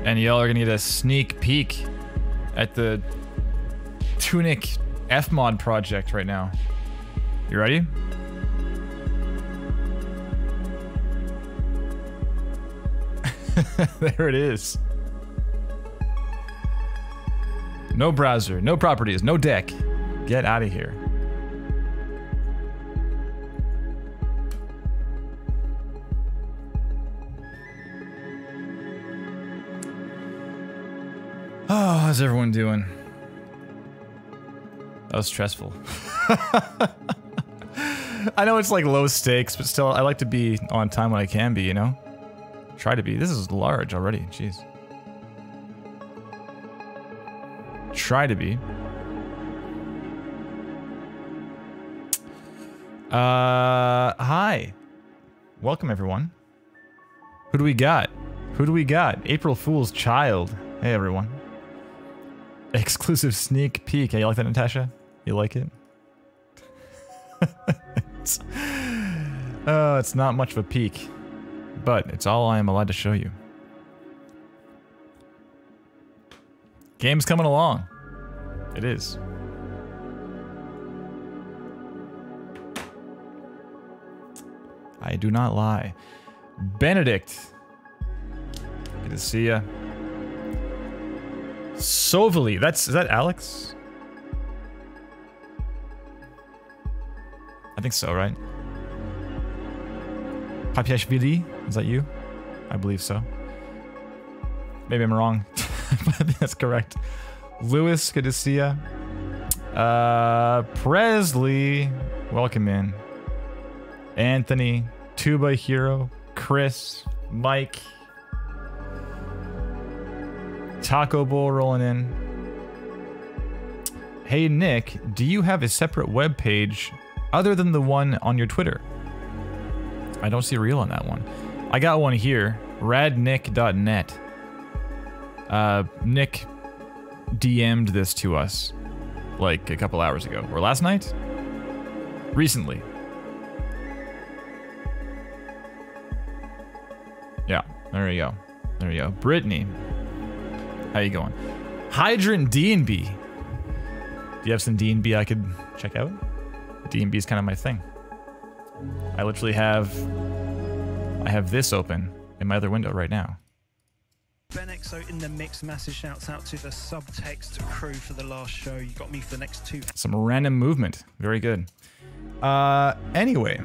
And y'all are gonna get a sneak peek at the Tunic Fmod project right now. You ready? There it is. No browser, no properties, no deck. Get out of here. Oh, how's everyone doing? That was stressful. I know it's like low stakes, but still, I like to be on time when I can be, you know? Try to be. This is large already, jeez. Try to be. Hi. Welcome, everyone. Who do we got? Who do we got? April Fool's Child. Hey, everyone. Exclusive sneak peek. Hey, you like that, Natasha? You like it? It's not much of a peek, but it's all I am allowed to show you. Game's coming along. It is. I do not lie. Benedict. Good to see ya. Sovali. Is that Alex? I think so, right? Papiashvili? Is that you? I believe so. Maybe I'm wrong, but I think that's correct. Lewis, good to see ya. Presley, welcome in. Anthony, Tuba Hero, Chris, Mike, Taco Bowl rolling in. Hey Nick, do you have a separate web page other than the one on your Twitter? I don't see a reel on that one. I got one here, radnick.net. Nick DM'd this to us like a couple hours ago, or last night? Recently. Yeah, there you go. There you go. Brittany, how you going? Hydrant D&B. Do you have some D&B I could check out? D&B is kind of my thing. I literally have this open in my other window right now. Benexo in the mix. Massive shouts out to the subtext crew for the last show. You got me for the next two. Some random movement. Very good. Anyway,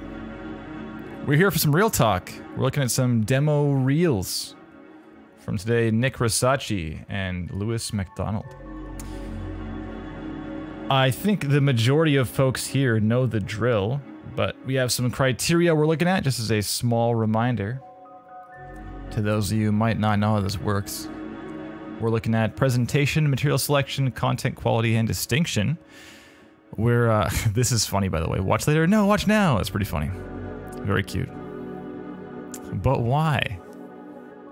we're here for some real talk. We're looking at some demo reels from today. Nick Rosaci and Lewis MacDonald. I think the majority of folks here know the drill, but we have some criteria we're looking at, just as a small reminder. To those of you who might not know how this works, we're looking at presentation, material selection, content quality, and distinction. We're, this is funny, by the way. Watch later? No, watch now. It's pretty funny. Very cute. But why?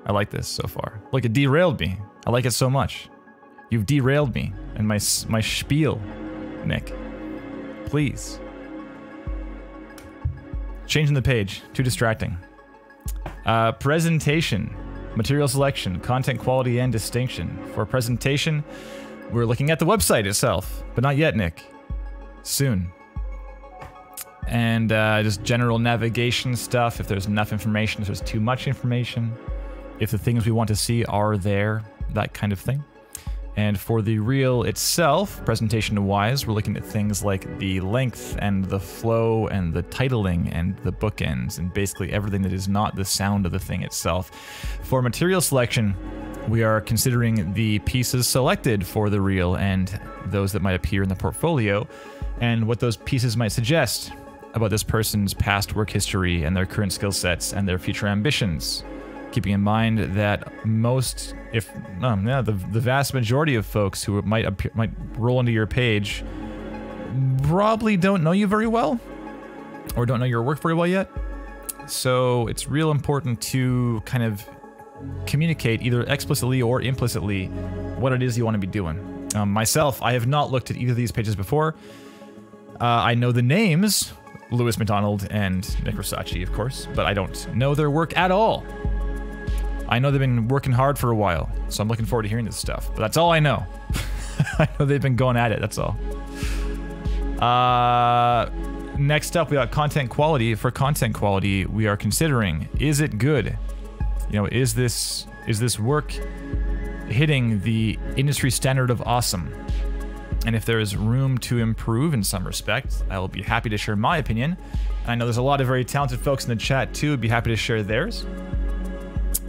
I like this so far. Look, it derailed me. I like it so much. You've derailed me and my spiel, Nick. Please. Changing the page. Too distracting. Presentation, material selection, content quality, and distinction. For presentation, we're looking at the website itself, but not yet, Nick. Soon. And just general navigation stuff, if there's enough information, if there's too much information, if the things we want to see are there, that kind of thing. And for the reel itself, presentation-wise, we're looking at things like the length and the flow and the titling and the bookends and basically everything that is not the sound of the thing itself. For material selection, we are considering the pieces selected for the reel and those that might appear in the portfolio and what those pieces might suggest about this person's past work history and their current skill sets and their future ambitions. Keeping in mind that most, the vast majority of folks who might roll into your page probably don't know you very well, or don't know your work very well yet. So it's real important to kind of communicate either explicitly or implicitly what it is you want to be doing. Myself, I have not looked at either of these pages before. I know the names, Lewis MacDonald and Nick Rosaci, of course, but I don't know their work at all. I know they've been working hard for a while, so I'm looking forward to hearing this stuff. But that's all I know. I know they've been going at it, that's all. Next up, we got content quality. For content quality, we are considering, is it good? You know, is this work hitting the industry standard of awesome? And if there is room to improve in some respect, I will be happy to share my opinion. I know there's a lot of very talented folks in the chat too. I'd be happy to share theirs.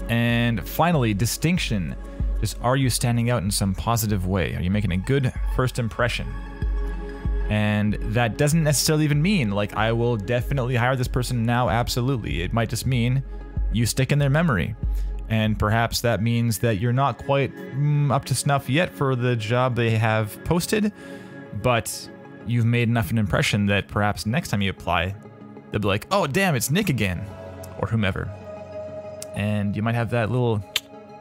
And finally, distinction. Just, are you standing out in some positive way? Are you making a good first impression? And that doesn't necessarily even mean, like, I will definitely hire this person now, absolutely. It might just mean you stick in their memory. And perhaps that means that you're not quite up to snuff yet for the job they have posted, but you've made enough an impression that perhaps next time you apply, they'll be like, oh damn, it's Nick again, or whomever. And you might have that little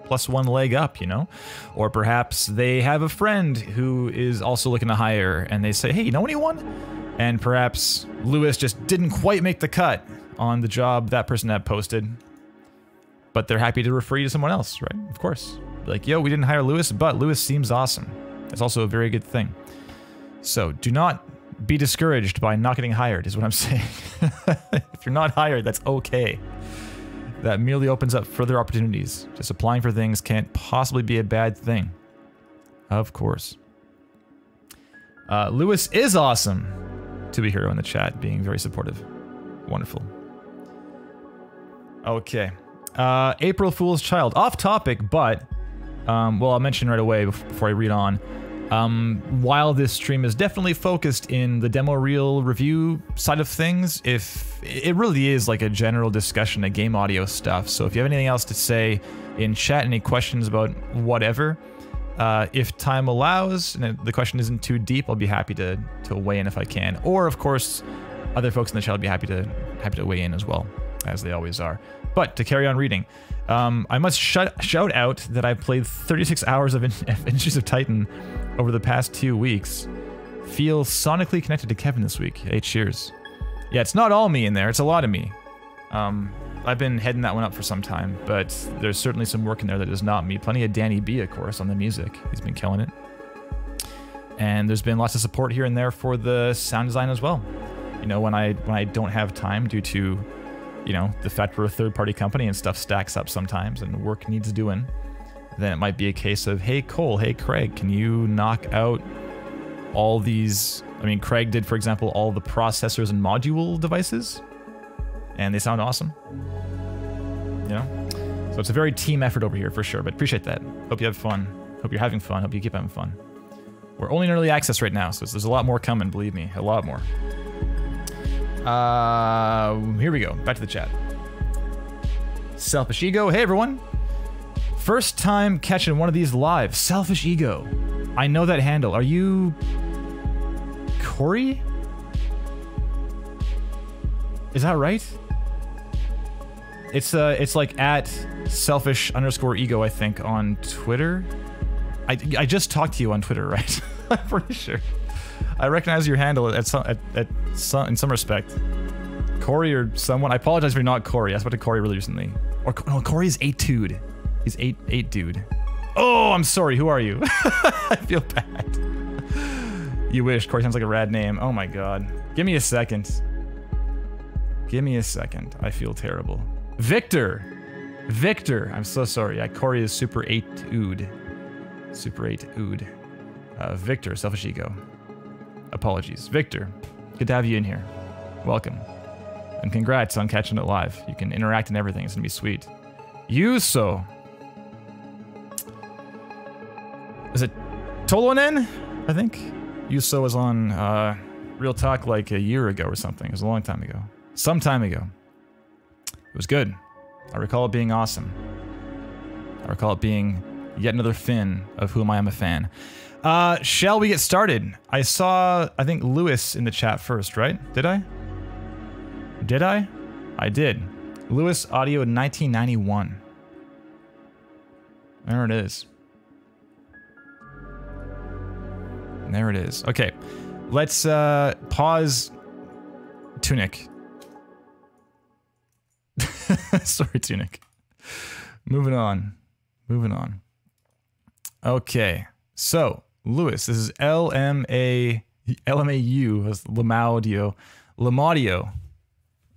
+1 leg up, you know? Or perhaps they have a friend who is also looking to hire, and they say, hey, you know anyone? And perhaps Lewis just didn't quite make the cut on the job that person had posted, but they're happy to refer you to someone else, right? Of course. Like, yo, we didn't hire Lewis, but Lewis seems awesome. That's also a very good thing. So do not be discouraged by not getting hired, is what I'm saying. If you're not hired, that's okay. That merely opens up further opportunities. Just applying for things can't possibly be a bad thing. Of course. Lewis is awesome. To be here in the chat, being very supportive. Wonderful. Okay. April Fool's Child. Off topic, but, well, I'll mention right away before I read on. While this stream is definitely focused in the demo reel review side of things, if it really is like a general discussion of game audio stuff, so if you have anything else to say in chat, any questions about whatever, if time allows, and the question isn't too deep, I'll be happy to weigh in if I can. Or, of course, other folks in the chat will be happy to weigh in as well, as they always are. But to carry on reading, I must shout out that I played 36 hours of Industries of Titan over the past 2 weeks. Feel sonically connected to Kevin this week. Hey, cheers. Yeah, it's not all me in there. It's a lot of me. I've been heading that one up for some time, but there's certainly some work in there that is not me. Plenty of Danny B, of course, on the music. He's been killing it. And there's been lots of support here and there for the sound design as well. You know, when I don't have time due to, you know, the fact we're a third-party company and stuff stacks up sometimes and work needs doing, then it might be a case of, hey, Cole, hey, Craig, can you knock out all these... I mean, Craig did, for example, all the processors and module devices, and they sound awesome. You know? So it's a very team effort over here, for sure, but appreciate that. Hope you have fun. Hope you're having fun. Hope you keep having fun. We're only in early access right now, so there's a lot more coming, believe me. A lot more. Here we go. Back to the chat. Selfish Ego. Hey, everyone. First time catching one of these live. Selfish Ego. I know that handle. Are you... Corey? Is that right? It's like at selfish_ego, I think, on Twitter. I just talked to you on Twitter, right? I'm pretty sure. I recognize your handle in some respect. Corey or someone. I apologize if you're not Corey. I spoke to Corey really recently. Or no, Corey's 8-dude. He's 8 dude. Oh, I'm sorry. Who are you? I feel bad. You wish. Corey sounds like a rad name. Oh my god. Give me a second. Give me a second. I feel terrible. Victor. Victor. I'm so sorry. Yeah, Corey is super 8-ood. Super 8-ood. Victor, Selfish Ego. Apologies. Victor, good to have you in here. Welcome. And congrats on catching it live. You can interact and everything. It's gonna be sweet. Yuso. Is it Tolonen? I think. Yuso was on Real Talk like a year ago or something. It was a long time ago. Some time ago. It was good. I recall it being awesome. I recall it being yet another Finn of whom I am a fan. Shall we get started? I saw, I think, Lewis in the chat first, right? Did I? Did I? I did. Lewis Audio 1991. There it is. There it is. Okay. Let's pause Tunic. Sorry, Tunic. Moving on. Okay. So, Lewis, this is LMAU, Lamaudio,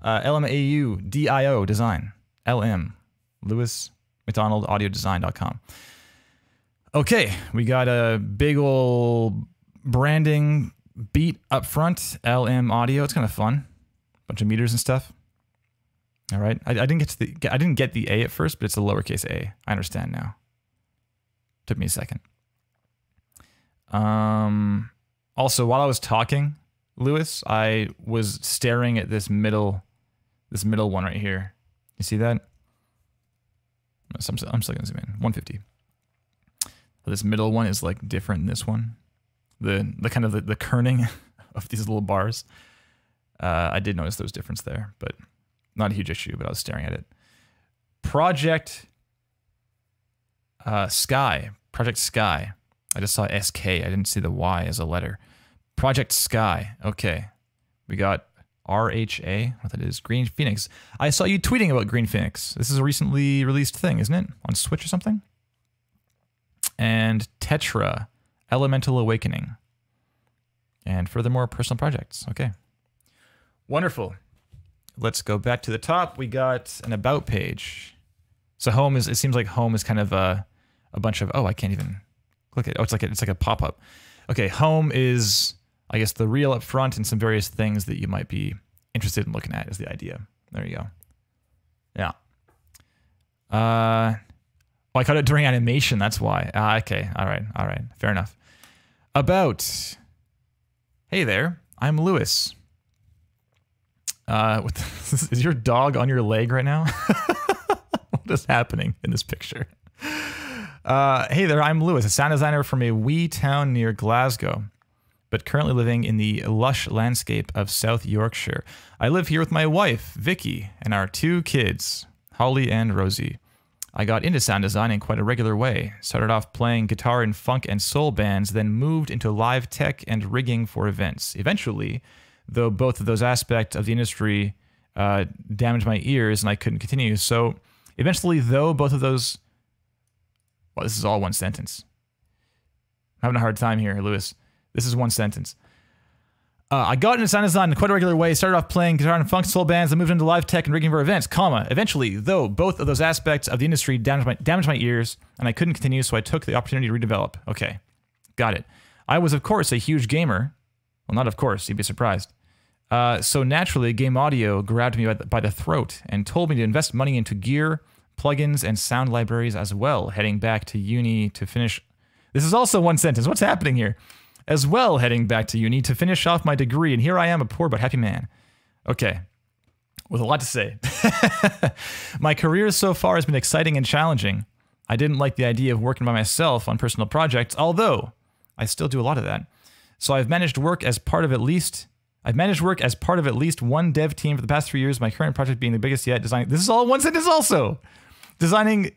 LMAU DIO design, LM, Lewis MacDonald audiodesign.com. Okay, we got a big old branding beat up front, LM audio. It's kind of fun. Bunch of meters and stuff. All right. I didn't get the A at first, but it's a lowercase a. I understand now. Took me a second. Also, while I was talking, Lewis, I was staring at this middle one right here. You see that? I'm still gonna zoom in. 150. This middle one is like different than this one. The kind of the kerning of these little bars. I did notice there was difference there, but not a huge issue, but I was staring at it. Project Sky. Project Sky. I just saw SK. I didn't see the Y as a letter. Project Sky. Okay. We got RHA. What that is? Green Phoenix. I saw you tweeting about Green Phoenix. This is a recently released thing, isn't it? On Switch or something? And Tetra. Elemental Awakening. And furthermore, personal projects. Okay. Wonderful. Let's go back to the top. We got an about page. So home is, it seems like home is kind of a bunch of, oh, I can't even click it. Oh, it's like a pop-up. Okay, home is, I guess, the reel up front and some various things that you might be interested in looking at is the idea. There you go. Yeah. Oh, I caught it during animation, that's why. Okay, all right, fair enough. About. Hey there, I'm Lewis. Is your dog on your leg right now? What is happening in this picture? Hey there, I'm Lewis, a sound designer from a wee town near Glasgow, but currently living in the lush landscape of South Yorkshire. I live here with my wife, Vicky, and our 2 kids, Holly and Rosie. I got into sound design in quite a regular way. Started off playing guitar in funk and soul bands, then moved into live tech and rigging for events. Eventually, though both of those aspects of the industry damaged my ears and I couldn't continue. So eventually, though both of those... Well, this is all one sentence. I'm having a hard time here, Lewis. This is one sentence. I got into sound design in quite a regular way, started off playing guitar and funk soul bands, then moved into live tech and rigging for events, comma. Eventually, though both of those aspects of the industry damaged my ears and I couldn't continue, so I took the opportunity to redevelop. Okay, got it. I was, of course, a huge gamer. Well, not of course, you'd be surprised. So naturally, game audio grabbed me by the throat and told me to invest money into gear, plugins, and sound libraries as well, heading back to uni to finish... This is also one sentence. What's happening here? As well, heading back to uni to finish off my degree, and here I am, a poor but happy man. Okay, with a lot to say. My career so far has been exciting and challenging. I didn't like the idea of working by myself on personal projects, although I still do a lot of that. So I've managed work as part of at least one dev team for the past 3 years, my current project being the biggest yet. This is all one sentence also. Designing...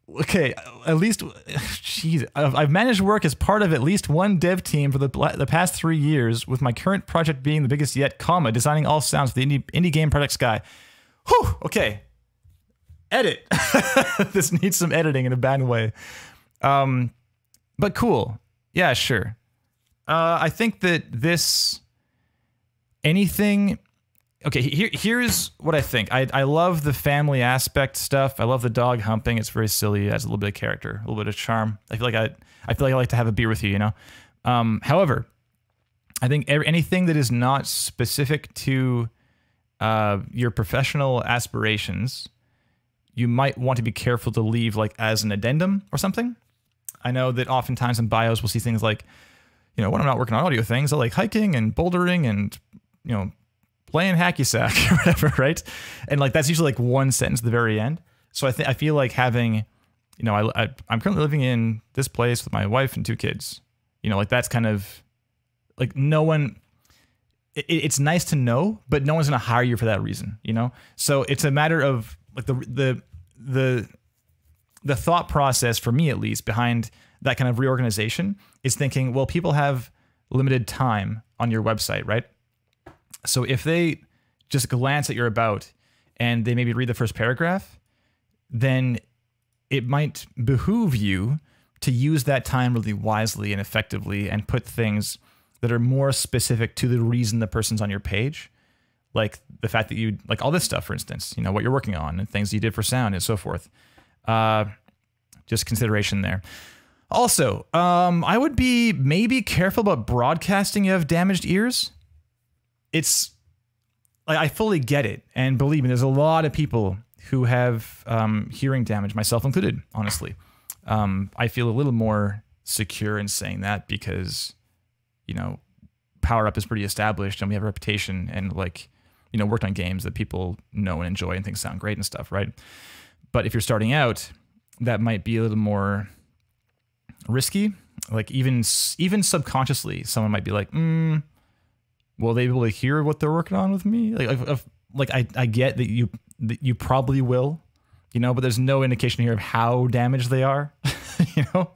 Okay, at least, jeez, I've managed work as part of at least one dev team for the past 3 years, with my current project being the biggest yet, comma, designing all sounds for the indie game Project Sky. Whew, okay. Edit. This needs some editing in a bad way. But cool. Yeah, sure. I think that this, anything... Okay, here's what I think. I love the family aspect stuff. I love the dog humping. It's very silly. It adds a little bit of character, a little bit of charm. I feel like I like to have a beer with you, you know? However, I think anything that is not specific to your professional aspirations, you might want to be careful to leave like as an addendum or something. I know that oftentimes in bios we'll see things like, you know, when I'm not working on audio things, I like hiking and bouldering and, you know, playing hacky sack or whatever, right? And like that's usually like one sentence at the very end. So I feel like having, you know, I'm currently living in this place with my wife and 2 kids. You know, like that's kind of like no one. It's nice to know, but no one's gonna hire you for that reason, you know. So it's a matter of like the thought process for me at least behind that kind of reorganization is thinking, well, people have limited time on your website, right? So if they just glance at your about and they maybe read the first paragraph, then it might behoove you to use that time really wisely and effectively and put things that are more specific to the reason the person's on your page. Like the fact that you, like all this stuff, for instance, you know, what you're working on and things you did for sound and so forth. Just consideration there. Also, I would be maybe careful about broadcasting you have damaged ears. It's, like, I fully get it. And believe me, there's a lot of people who have hearing damage, myself included, honestly. I feel a little more secure in saying that because, you know, Power Up is pretty established and we have a reputation and, like, you know, worked on games that people know and enjoy and think sound great and stuff, right? But if you're starting out, that might be a little more risky. Like even subconsciously, someone might be like, will they be able to hear what they're working on with me? Like I get that you probably will, you know, but there's no indication here of how damaged they are, you know?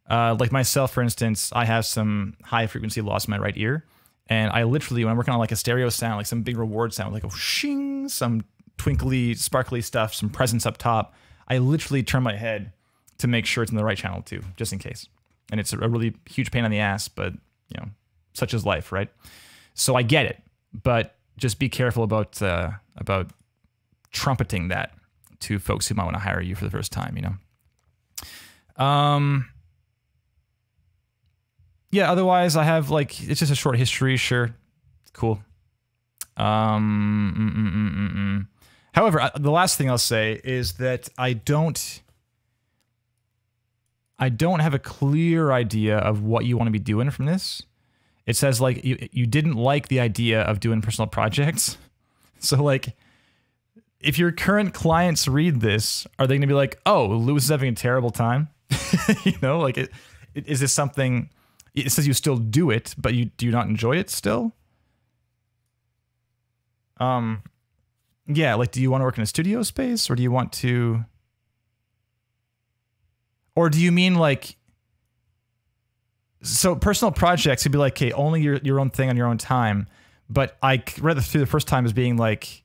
Like myself, for instance, I have some high frequency loss in my right ear. And I literally, when I'm working on like a stereo sound, like some big reward sound, like a shing, some twinkly, sparkly stuff, some presence up top, I literally turn my head to make sure it's in the right channel too, just in case. And it's a really huge pain on the ass, but you know, such is life, right? So I get it, but just be careful about trumpeting that to folks who might want to hire you for the first time, you know? Yeah, otherwise I have like, it's just a short history, sure. Cool. However, the last thing I'll say is that I don't have a clear idea of what you want to be doing from this. It says like you didn't like the idea of doing personal projects. So like if your current clients read this, are they going to be like, "Oh, Lewis is having a terrible time?" You know, like is this something, it says you still do it, but do you not enjoy it still? Yeah, like do you want to work in a studio space or do you want to, or do you mean like, so personal projects would be like, okay, only your own thing on your own time, but I read through the first time as being like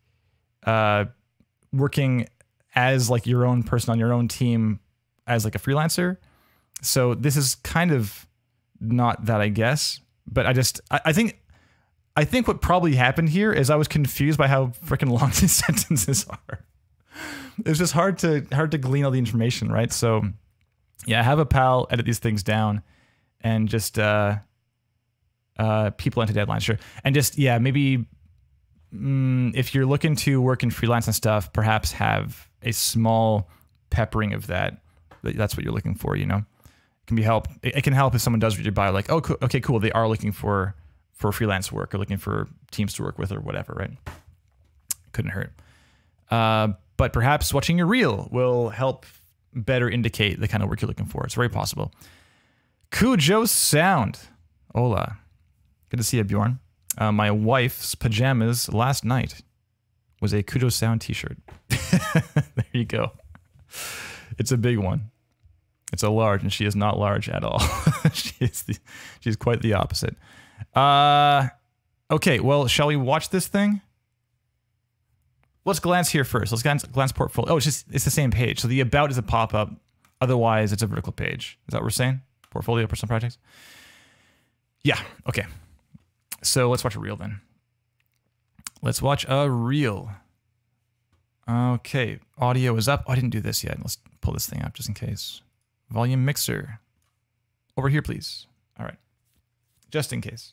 working as like your own person on your own team as like a freelancer. So this is kind of not that, I guess, but I think what probably happened here is I was confused by how freaking long these sentences are. It's just hard to glean all the information, right? So yeah, have a pal edit these things down and just people into deadlines, sure. And just, yeah, maybe if you're looking to work in freelance and stuff, perhaps have a small peppering of that. That's what you're looking for, you know? It can help if someone does read your bio, like, oh, okay, cool. They are looking for freelance work or looking for teams to work with or whatever, right? Couldn't hurt. But perhaps watching your reel will help better indicate the kind of work you're looking for. It's very possible. Cujo Sound. Hola. Good to see you, Bjorn. My wife's pajamas last night was a Cujo Sound t-shirt. There you go. It's a big one. It's a large, and she is not large at all. She's quite the opposite. Okay, well, shall we watch this thing? Let's glance here first. Let's glance portfolio. Oh, it's the same page. So the about is a pop-up. Otherwise, it's a vertical page. Is that what we're saying? Portfolio, personal projects? Yeah, okay. So let's watch a reel then. Let's watch a reel. Okay, audio is up. Oh, I didn't do this yet. Let's pull this thing up just in case. Volume mixer. Over here, please. All right. Just in case.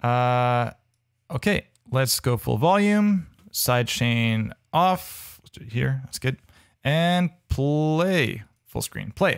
Okay, let's go full volume. Sidechain off. Let's do it here. That's good. And play. Full screen. Play.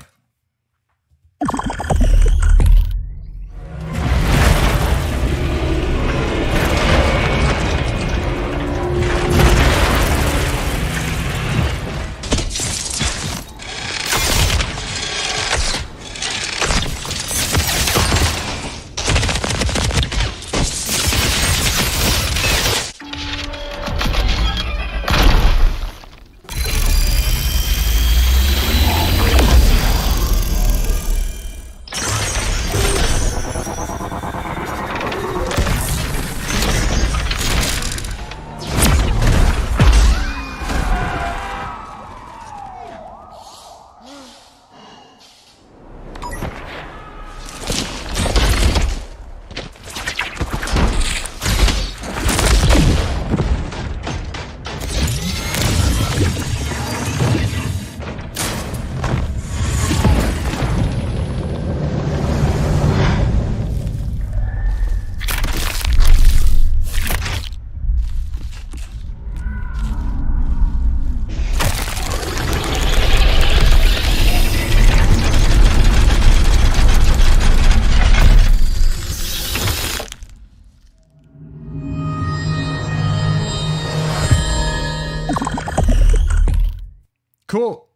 Cool.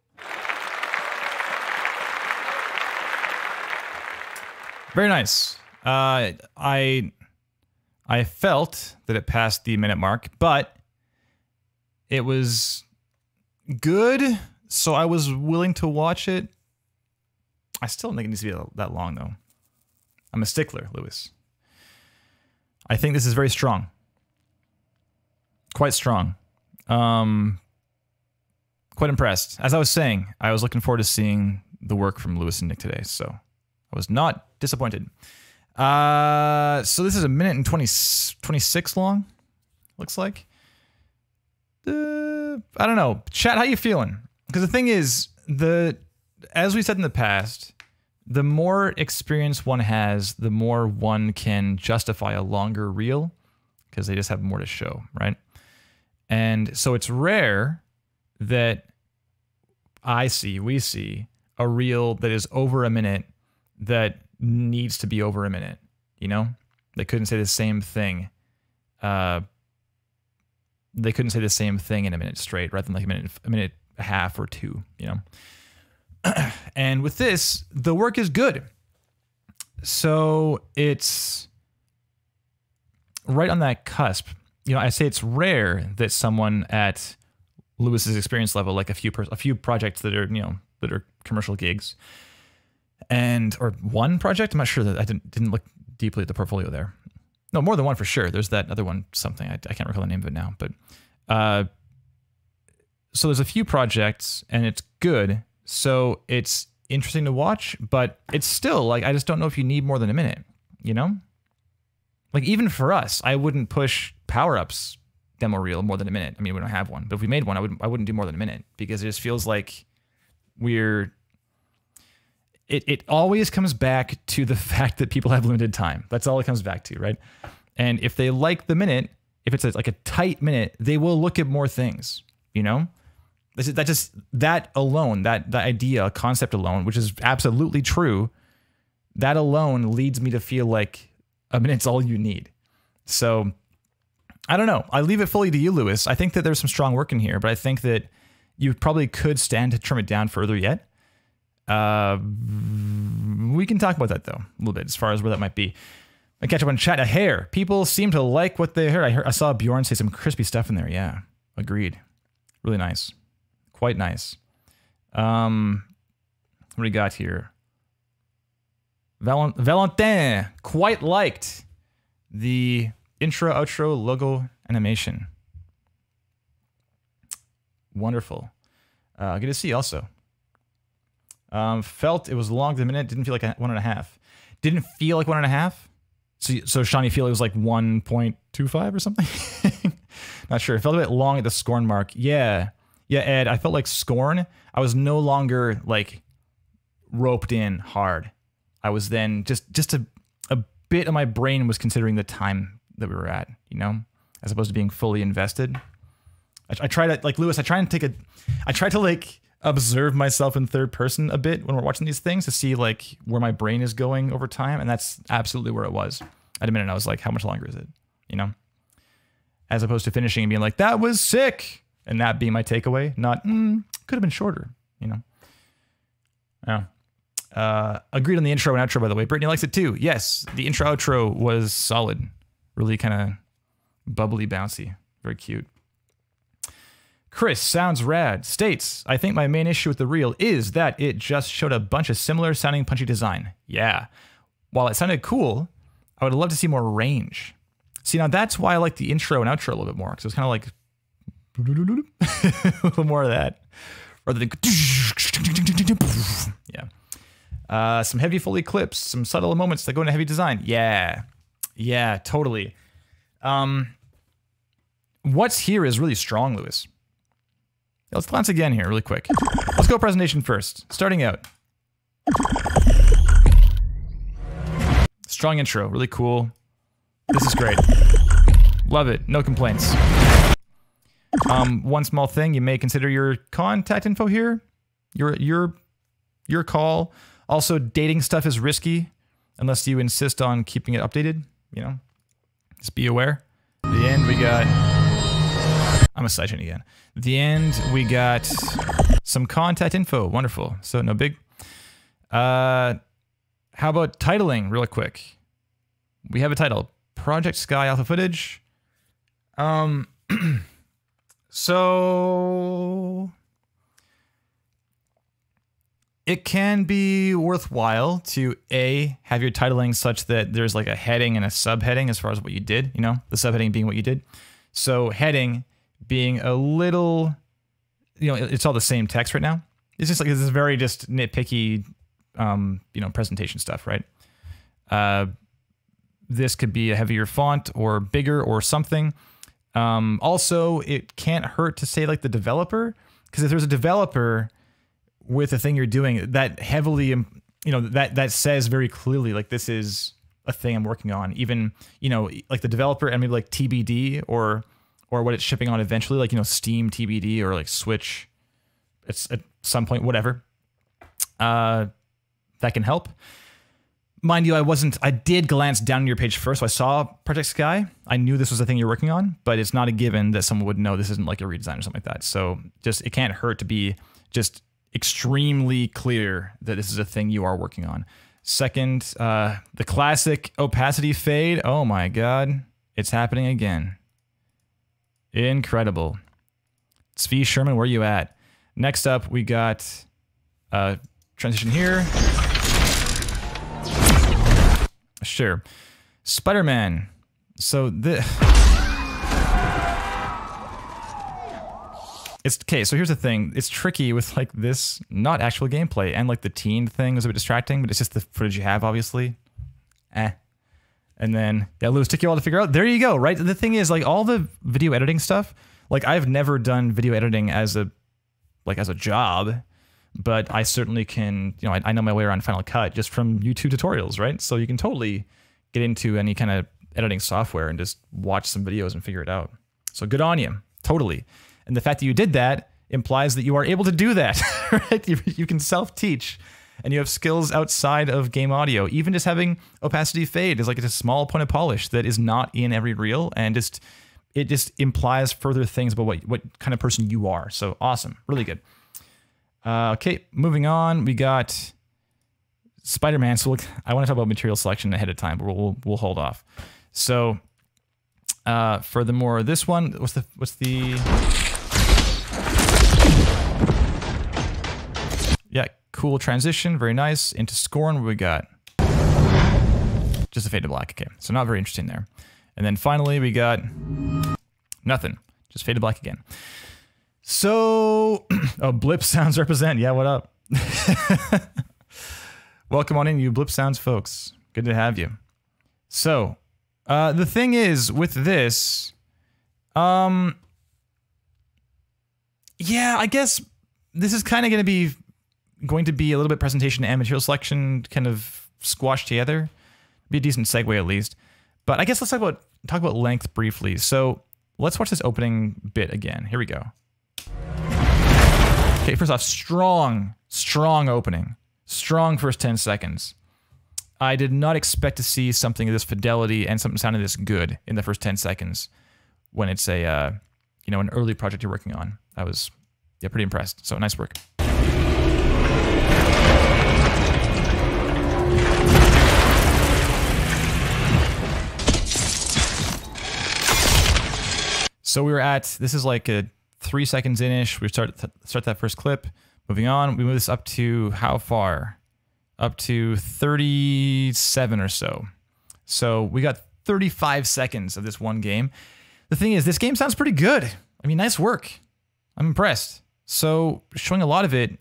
Very nice. I felt that it passed the minute mark, but it was good, so I was willing to watch it. I still don't think it needs to be that long, though. I'm a stickler, Lewis. I think this is very strong. Quite strong. Quite impressed. As I was saying, I was looking forward to seeing the work from Lewis and Nick today, so I was not disappointed. So this is 1 minute and 26 long, looks like. I don't know. Chat, how you feeling? Because the thing is, as we said in the past, the more experience one has, the more one can justify a longer reel, because they just have more to show, right? And so it's rare that we see a reel that is over a minute that needs to be over a minute, you know? They couldn't say the same thing. They couldn't say the same thing in a minute straight, rather than like a minute and a half or two, you know? And with this, the work is good. So it's right on that cusp. You know, I say it's rare that someone at Lewis's experience level, like a few projects that are, you know, that are commercial gigs, or one project. I'm not sure that I didn't look deeply at the portfolio there. No, more than one for sure. There's that other one, something I can't recall the name of it now, but so there's a few projects and it's good. So it's interesting to watch, but it's still like, I just don't know if you need more than a minute, you know? Like even for us, I wouldn't push Power Up's demo reel more than a minute. I mean, we don't have one, but if we made one, I wouldn't do more than a minute, because it just feels like it always comes back to the fact that people have limited time. That's all it comes back to, right? And if they like the minute, if it's like a tight minute, they will look at more things, you know? That alone, that idea, concept alone, which is absolutely true, that alone leads me to feel like a minute's all you need. So I don't know. I leave it fully to you, Lewis. I think that there's some strong work in here, but I think that you probably could stand to trim it down further yet. We can talk about that though, a little bit, as far as where that might be. I catch up on chat. A hair. People seem to like what they heard. I saw Bjorn say some crispy stuff in there. Yeah, agreed. Really nice. Quite nice. What do we got here? Valentin quite liked the intro, outro, logo animation. Wonderful. Good to see also. Felt it was long to the minute. Didn't feel like 1.5. Didn't feel like 1.5. So Shawnee feel it was like 1.25 or something. Not sure. It felt a bit long at the scorn mark. Yeah, Ed. I felt like scorn. I was no longer like roped in hard. I was then just a bit of my brain was considering the time that we were at, you know, as opposed to being fully invested. I try to, like Lewis, I try to like observe myself in third person a bit when we're watching these things to see like where my brain is going over time. And that's absolutely where it was. At a minute, I was like, how much longer is it? You know, as opposed to finishing and being like, that was sick. And that being my takeaway, not, could have been shorter, you know? Yeah. Agreed on the intro and outro, by the way. Brittany likes it too. Yes, the intro outro was solid. Really kind of bubbly, bouncy. Very cute. Chris, sounds rad. States, I think my main issue with the reel is that it just showed a bunch of similar sounding punchy design. Yeah. While it sounded cool, I would love to see more range. See, now that's why I like the intro and outro a little bit more, because it was kind of like a little more of that. Rather than yeah. Some heavy Foley clips, some subtle moments that go into heavy design. Yeah. Yeah, totally. What's here is really strong, Lewis. Let's glance again here really quick. Let's go presentation first. Starting out. Strong intro, really cool. This is great. Love it, no complaints. One small thing, you may consider your contact info here. Your call. Also, dating stuff is risky unless you insist on keeping it updated, you know. Just be aware. At the end we got, I'm a sidechain again. At the end we got Some contact info. Wonderful. So no big. How about titling really quick? We have a title. Project Sky alpha footage. So it can be worthwhile to have your titling such that there's like a heading and a subheading as far as what you did, you know, the subheading being what you did. So heading being a little, you know, it's all the same text right now. It's just like this is very just nitpicky, you know, presentation stuff, right? This could be a heavier font or bigger or something. Also, it can't hurt to say like the developer, because if there's a developer with the thing you're doing that heavily, you know, that says very clearly like this is a thing I'm working on, even, you know, like the developer and maybe like TBD or what it's shipping on eventually, like, you know, Steam TBD or like Switch, it's at some point, whatever. That can help. Mind you, I did glance down your page first, so I saw Project Sky. I knew this was the thing you're working on, but it's not a given that someone would know this isn't like a redesign or something like that. So just, it can't hurt to be just extremely clear that this is a thing you are working on. Second, the classic opacity fade. Oh my God, it's happening again. Incredible. Svi Sherman, where you at? Next up, we got transition here. Sure. Spider-Man. So it's okay, so here's the thing. It's tricky with like this, not actual gameplay, and like the teen thing was a bit distracting, but it's just the footage you have, obviously. And then, yeah, Lewis, took you all to figure out. There you go, right? The thing is, like, all the video editing stuff, like, I've never done video editing as a job, but I certainly can, you know, I know my way around Final Cut just from YouTube tutorials, right? So you can totally get into any kind of editing software and just watch some videos and figure it out. So good on you, totally. And the fact that you did that implies that you are able to do that, right? You can self-teach, and you have skills outside of game audio. Even just having opacity fade is like it's a small point of polish that is not in every reel, and it just implies further things about what kind of person you are. So awesome, really good. Okay, moving on, we got Spider-Man. So look, I want to talk about material selection ahead of time, but we'll hold off. So furthermore, this one, what's the yeah, cool transition, very nice. Into Scorn, what we got? Just a fade to black, okay. So not very interesting there. And then finally we got nothing, just fade to black again. So, oh, Blip Sounds represent. Yeah, what up? Welcome on in, you Blip Sounds folks. Good to have you. So, the thing is with this, yeah, I guess this is kind of going to be a little bit presentation and material selection kind of squashed together. Be a decent segue at least. But I guess let's talk about length briefly. So let's watch this opening bit again. Here we go. Okay, first off, strong opening. Strong first 10 seconds. I did not expect to see something of this fidelity and something sounding this good in the first 10 seconds when it's a, you know, an early project you're working on. I was, yeah, pretty impressed. So nice work. So we were at, this is like a 3 seconds in-ish. We start that first clip. Moving on, we move this up to how far? Up to 37 or so. So we got 35 seconds of this one game. The thing is, this game sounds pretty good. I mean, nice work. I'm impressed. So showing a lot of it,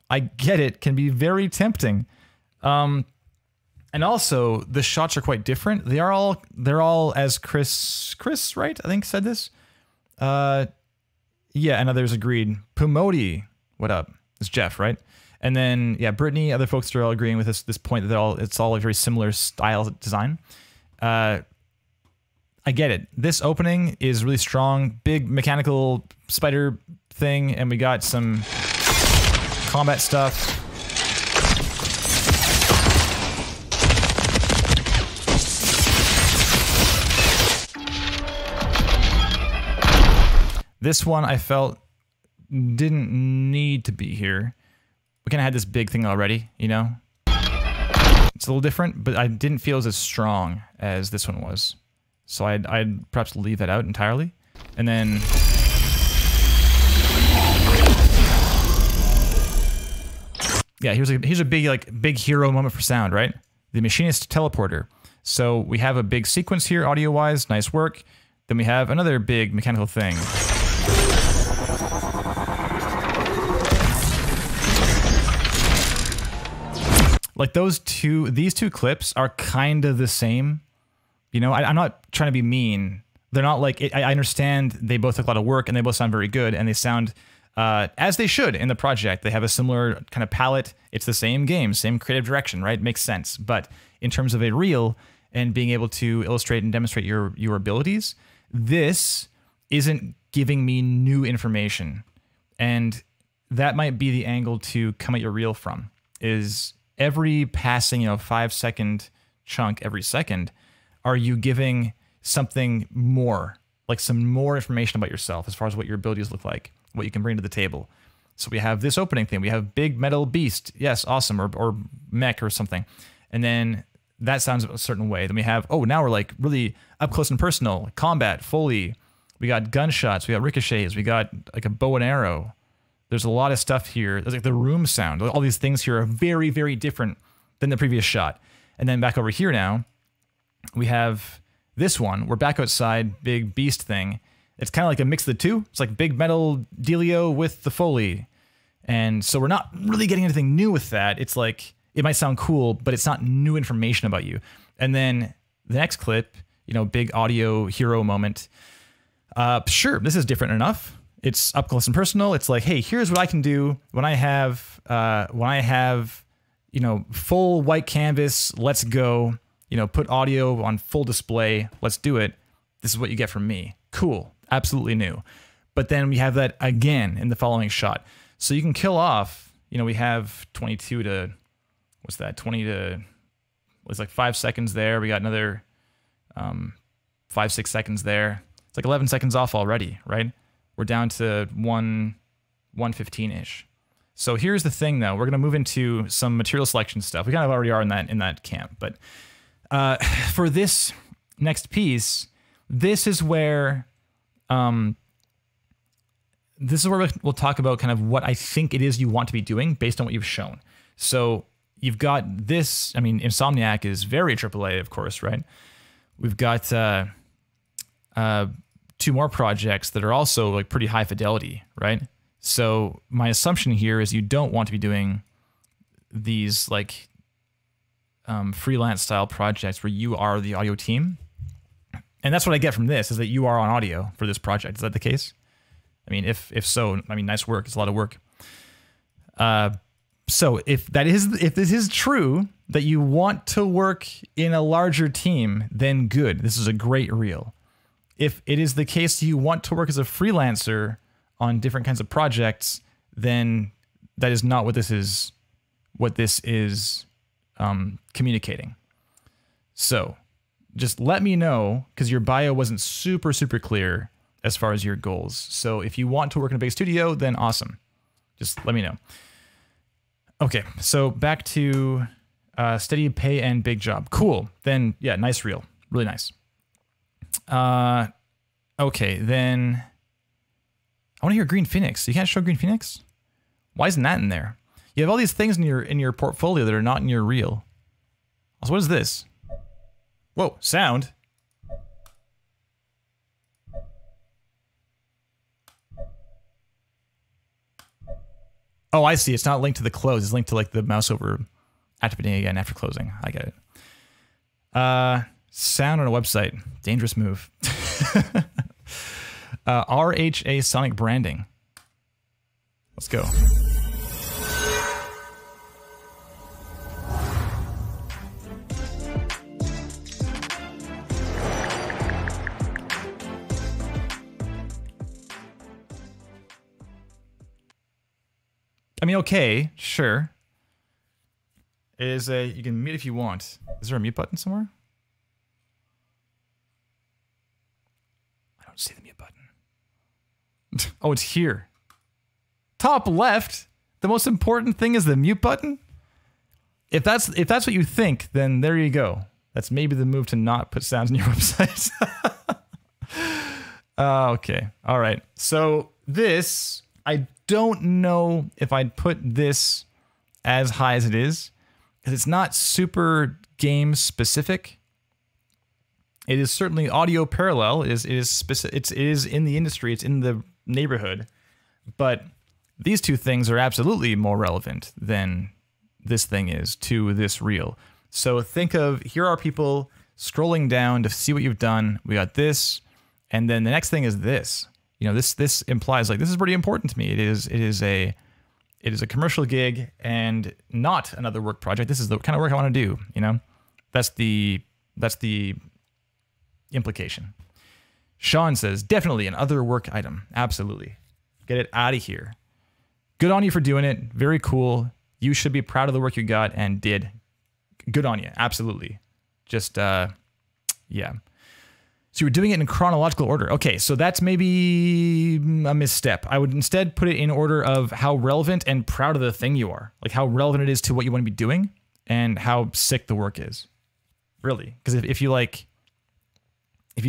I get it, can be very tempting. And also, the shots are quite different. They're all as Chris, right? I think said this. Yeah, and others agreed. Pumodi, what up? It's Jeff, right? And then, yeah, Brittany, other folks are all agreeing with this point that it's all a very similar style design. I get it. This opening is really strong, big mechanical spider thing, and we got some combat stuff. This one I felt didn't need to be here. We kind of had this big thing already, you know? It's a little different, but I didn't feel as strong as this one was. So I'd perhaps leave that out entirely. And then... yeah, here's a big hero moment for sound, right? The machinist teleporter. So we have a big sequence here, audio-wise, nice work. Then we have another big mechanical thing. Like these two clips are kind of the same. You know, I'm not trying to be mean. They're not like, I understand they both took a lot of work and they both sound very good and they sound as they should in the project. They have a similar kind of palette. It's the same game, same creative direction, right? Makes sense. But in terms of a reel and being able to illustrate and demonstrate your abilities, this isn't giving me new information. And that might be the angle to come at your reel from, is every passing, 5-second chunk every second, are you giving something more, like some more information about yourself as far as what your abilities look like, what you can bring to the table. So we have this opening thing. We have big metal beast. Yes, awesome. Or mech or something. And then that sounds a certain way. Then we have, oh, now we're like really up close and personal. Combat, Foley. We got gunshots. We got ricochets. We got like a bow and arrow. There's a lot of stuff here. There's like the room sound. All these things here are very, very different than the previous shot. And then back over here now, we have this one. We're back outside, big beast thing. It's kind of like a mix of the two. It's like big metal dealio with the Foley. And so we're not really getting anything new with that. It's like, it might sound cool, but it's not new information about you. And then the next clip, big audio hero moment. Sure, this is different enough. It's up close and personal. It's like, hey, here's what I can do when I have, full white canvas. Let's go. Put audio on full display. Let's do it. This is what you get from me. Cool. Absolutely new. But then we have that again in the following shot. So you can kill off, we have 22 to, what's that? 20 to, it's like 5 seconds there. We got another 5-6 seconds there. It's like 11 seconds off already, right? We're down to 1:15-ish. So here's the thing, though. We're going to move into some material selection stuff. We kind of already are in that camp. But for this next piece, this is where we'll talk about kind of what I think it is you want to be doing based on what you've shown. So you've got this. I mean, Insomniac is very AAA, of course, right? We've got 2 more projects that are also like pretty high fidelity, right? So my assumption here is you don't want to be doing these like freelance style projects where you are the audio team. And that's what I get from this, is that you are on audio for this project. Is that the case? I mean, if so, I mean, nice work. It's a lot of work. So if this is true, that you want to work in a larger team, then good. This is a great reel. If it is the case you want to work as a freelancer on different kinds of projects, then that is not what this is. Communicating. So just let me know, because your bio wasn't super clear as far as your goals. So if you want to work in a big studio, then awesome. Just let me know. Okay, so back to steady pay and big job. Cool. Then yeah, nice reel. Really nice. Okay, then I want to hear Green Phoenix. You can't show Green Phoenix? Why isn't that in there? You have all these things in your portfolio that are not in your reel. Also, what is this? Whoa, sound. Oh, I see. It's not linked to the close. It's linked to like the mouse over activating again after closing. I get it. Sound on a website. Dangerous move. RHA Sonic branding. Let's go. I mean, okay, sure. You can mute if you want. Is there a mute button somewhere? I don't see the mute button. Oh, it's here. top left, the most important thing is the mute button? If that's what you think, then there you go. That's maybe the move to not put sounds in your website. Okay. All right. So this, I don't know if I'd put this as high as it is, because it's not super game specific. It is certainly audio parallel. It is in the industry. It's in the neighborhood. But these two things are absolutely more relevant than this thing is to this reel. So think of, here are people scrolling down to see what you've done. We got this, and then the next thing is this. You know, this implies like this is pretty important to me. It is a commercial gig and not another work project. This is the kind of work I want to do. You know, that's the implication. Sean says definitely an other work item. Absolutely, get it out of here. Good on you for doing it. Very cool. You should be proud of the work you got and did. Good on you. Absolutely. Just, yeah. So you were doing it in chronological order. Okay, so that's maybe a misstep. I would instead put it in order of how relevant and proud of the thing you are. Like how relevant it is to what you want to be doing and how sick the work is. Really. Because if you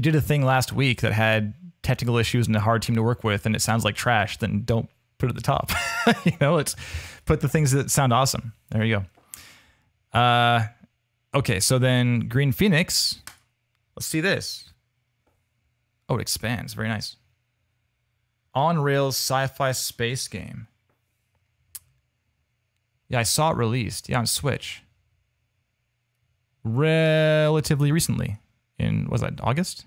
did a thing last week that had technical issues and a hard team to work with and it sounds like trash, then don't put it at the top. You know, it's put the things that sound awesome. There you go. Okay, so then Green Phoenix, let's see this. Oh, it expands. Very nice. On Rails sci-fi space game. Yeah, I saw it released. Yeah, on Switch. Relatively recently. Was that August?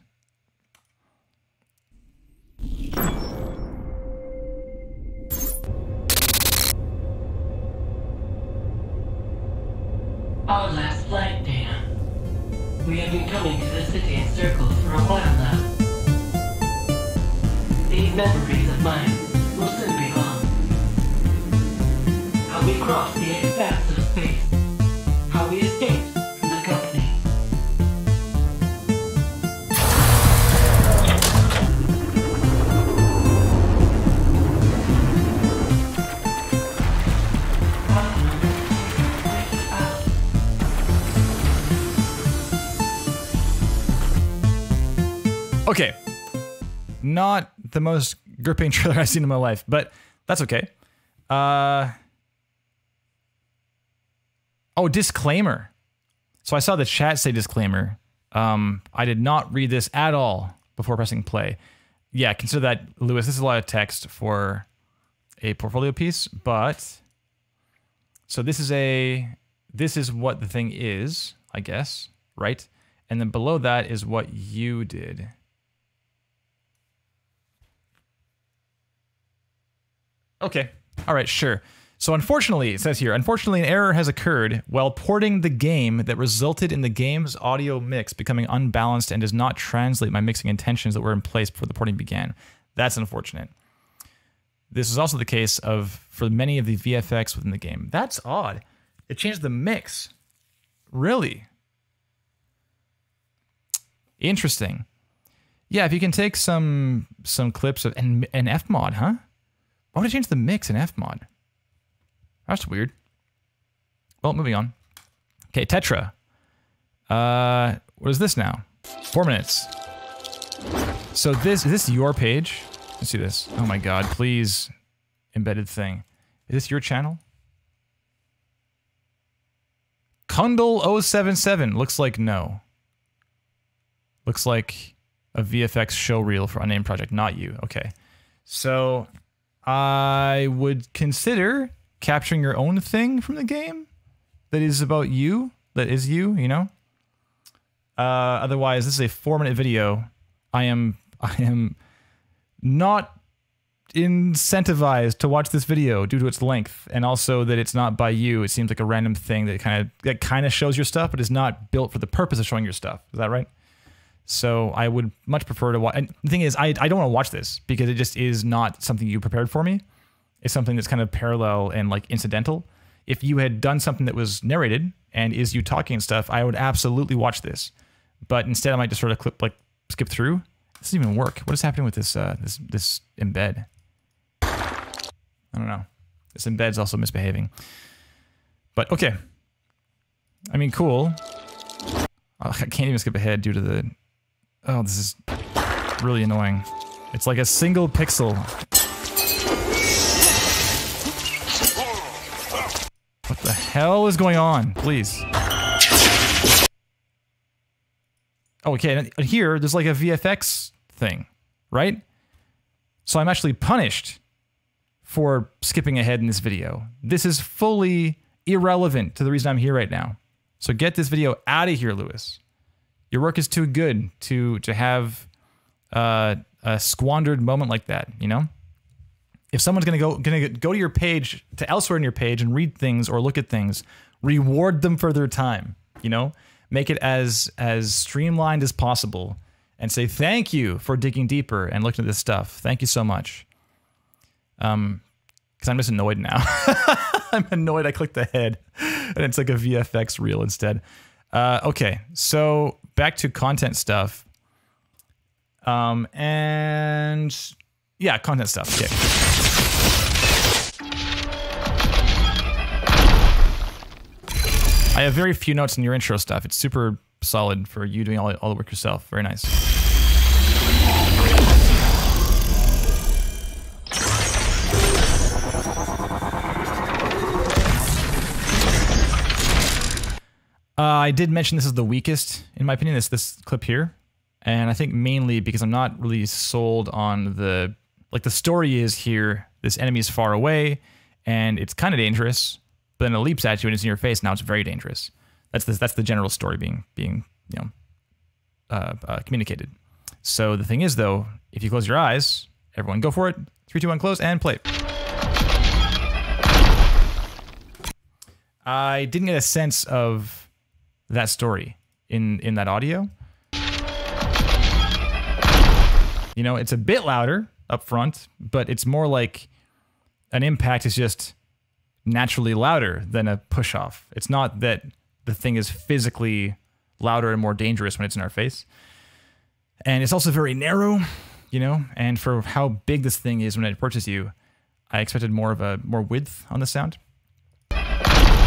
Our last flight, Dana. We have been coming to the city in circles for a while now. These memories of mine will soon be gone. How we crossed the expanse of space. How we escaped from the company. Okay, not the most gripping trailer I've seen in my life, but that's okay. Oh, disclaimer. So I saw the chat say disclaimer. I did not read this at all before pressing play. Yeah, consider that, Lewis. This is a lot of text for a portfolio piece, but so this is what the thing is, I guess, right? And then below that is what you did. Okay. All right, sure. So unfortunately, it says here, unfortunately an error has occurred while porting the game that resulted in the game's audio mix becoming unbalanced and does not translate my mixing intentions that were in place before the porting began. That's unfortunate. This is also the case for many of the VFX within the game. That's odd. It changed the mix. Really? Interesting. Yeah, if you can take some clips of an Fmod, huh? Why would it change the mix in Fmod? That's weird. Well, moving on. Okay, Tetra. What is this now? 4 minutes. So is this your page? Let's see this. Oh my god, please. Embedded thing. Is this your channel? Kundal077. Looks like no. Looks like a VFX show reel for unnamed project, not you. Okay. So I would consider capturing your own thing from the game that is about you, that is you, you know? Otherwise, this is a 4-minute video. I am not incentivized to watch this video due to its length, and also that it's not by you. It seems like a random thing that kind of shows your stuff, but is not built for the purpose of showing your stuff. Is that right? So I would much prefer to watch. And the thing is, I don't want to watch this because it just is not something you prepared for me. It's something that's kind of parallel and like incidental. If you had done something that was narrated and is you talking and stuff, I would absolutely watch this. But instead, I might just sort of skip through. This doesn't even work. What is happening with this this embed? I don't know. This embed's also misbehaving. But okay. I mean, cool. Oh, I can't even skip ahead due to the... Oh, this is really annoying. It's like a single pixel. What the hell is going on? Please. Oh, okay, and here, there's like a VFX thing, right? So I'm actually punished for skipping ahead in this video. This is fully irrelevant to the reason I'm here right now. So get this video out of here, Lewis. Your work is too good to have a squandered moment like that, you know? If someone's gonna go to your page, to elsewhere in your page and read things or look at things, reward them for their time, you know? Make it as streamlined as possible and say thank you for digging deeper and looking at this stuff. Thank you so much. Because I'm just annoyed now. I'm annoyed I clicked ahead and it's like a VFX reel instead. Okay, so back to content stuff. And yeah, content stuff. Okay. I have very few notes in your intro stuff. It's super solid for you doing all the work yourself. Very nice. I did mention this is the weakest, in my opinion, this clip here. And I think mainly because I'm not really sold on the... Like, the story is here, this enemy is far away, and it's kind of dangerous, but then it leaps at you and it's in your face, now it's very dangerous. That's the general story being you know, communicated. So the thing is, though, if you close your eyes, everyone go for it. 3, 2, 1, close, and play. I didn't get a sense of that story in that audio. You know, it's a bit louder up front, but it's more like an impact is just naturally louder than a push-off. It's not that the thing is physically louder and more dangerous when it's in our face. And it's also very narrow, you know, and for how big this thing is when it approaches you, I expected more width on the sound.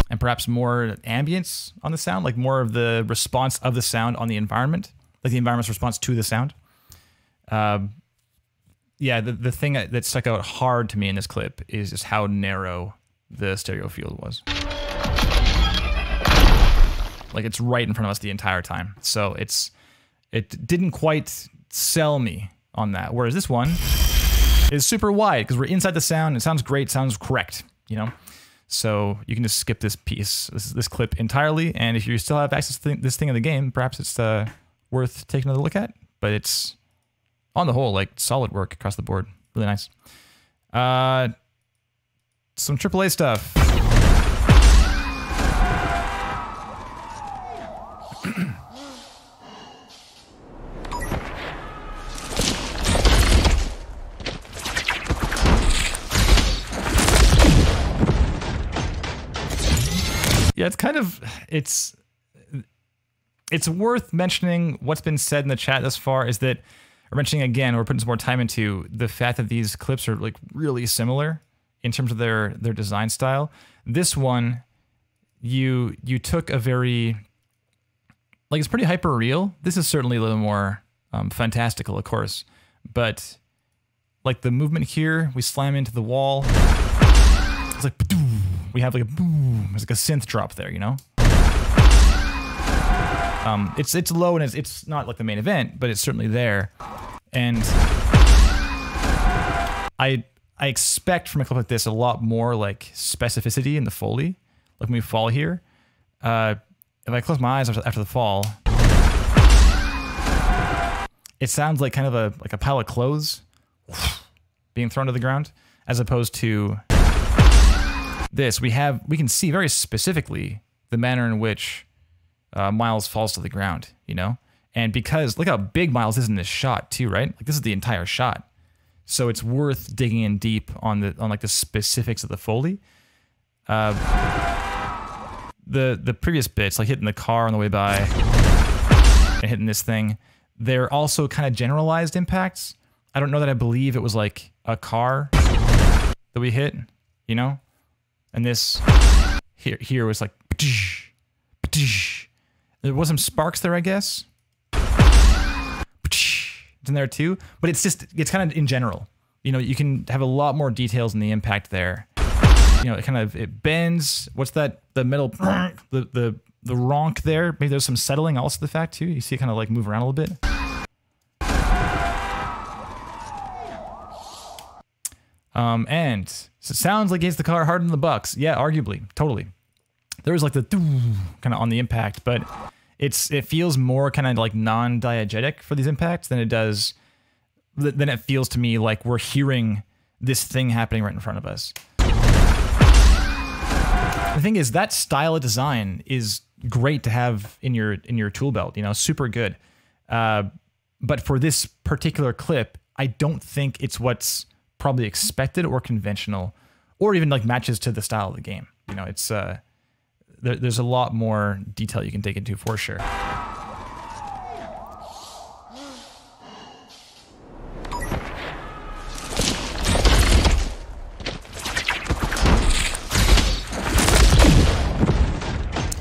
And perhaps more ambience on the sound, like more of the response of the sound on the environment, like the environment's response to the sound. Yeah, the thing that stuck out hard to me in this clip is just how narrow the stereo field was. Like, it's right in front of us the entire time. So it didn't quite sell me on that. Whereas this one is super wide because we're inside the sound. It sounds great, sounds correct, you know? So you can just skip this piece, this clip entirely. And if you still have access to this thing in the game, perhaps it's worth taking another look at. But it's, on the whole, like, solid work across the board. Really nice. Some AAA stuff. Yeah, it's kind of, it's worth mentioning what's been said in the chat thus far is that, or mentioning again, we're putting some more time into the fact that these clips are like really similar in terms of their design style. This one, you took a very, like, it's pretty hyper real. This is certainly a little more fantastical, of course, but like the movement here, we slam into the wall. It's like, we have like a boom. There's like a synth drop there, you know. It's low and it's not like the main event, but it's certainly there. And I expect from a clip like this a lot more like specificity in the Foley. Like when we fall here, if I close my eyes after the fall, it sounds like kind of a pile of clothes being thrown to the ground, as opposed to this. We can see very specifically the manner in which Miles falls to the ground, you know? And because, look how big Miles is in this shot too, right? Like, this is the entire shot. So it's worth digging in deep on like the specifics of the Foley. The previous bits, like hitting the car on the way by and hitting this thing, they're also kind of generalized impacts. I don't know that I believe it was like a car that we hit, you know? And this here was like, there was some sparks there, I guess. It's in there too, but it's kind of in general. You know, you can have a lot more details in the impact there. You know, it bends. What's that? The metal, the ronk there. Maybe there's some settling also to the fact too. You see it kind of like move around a little bit. And so it sounds like it's the car harder than the Bucks. Yeah, arguably, totally. There was like the kind of on the impact, but it feels more kind of like non-diegetic for these impacts than it feels to me like we're hearing this thing happening right in front of us. The thing is, that style of design is great to have in your tool belt, you know, super good. But for this particular clip, I don't think it's what's probably expected or conventional, or even like matches to the style of the game. You know, it's there's a lot more detail you can dig into for sure.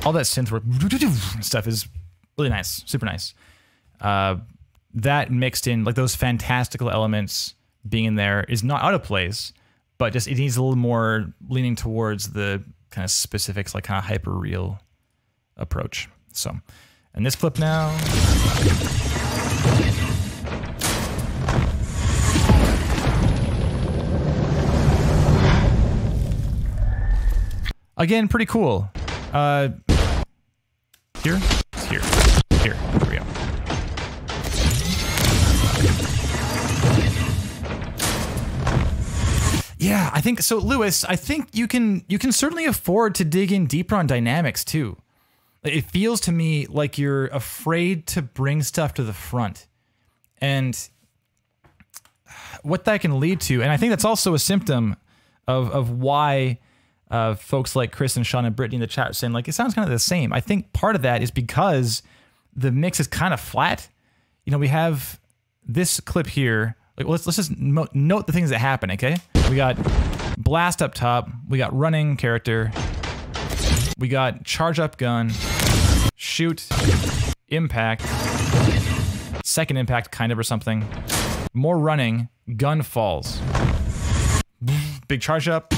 All that synth work stuff is really nice, super nice. That mixed in, like those fantastical elements being in there is not out of place, but just it needs a little more leaning towards the kind of specifics, like kind of hyper real approach. So, and this clip now. Again, pretty cool. Here we go. Yeah, I think so, Lewis. I think you can certainly afford to dig in deeper on dynamics too. It feels to me like you're afraid to bring stuff to the front, and what that can lead to, and I think that's also a symptom of why. Folks like Chris and Sean and Brittany in the chat are saying like it sounds kind of the same. I think part of that is because the mix is kind of flat. You know, we have this clip here. Like, let's just note the things that happen. Okay, we got blast up top. We got running character. We got charge up gun, shoot, impact, second impact kind of or something. More running, gun falls, big charge up.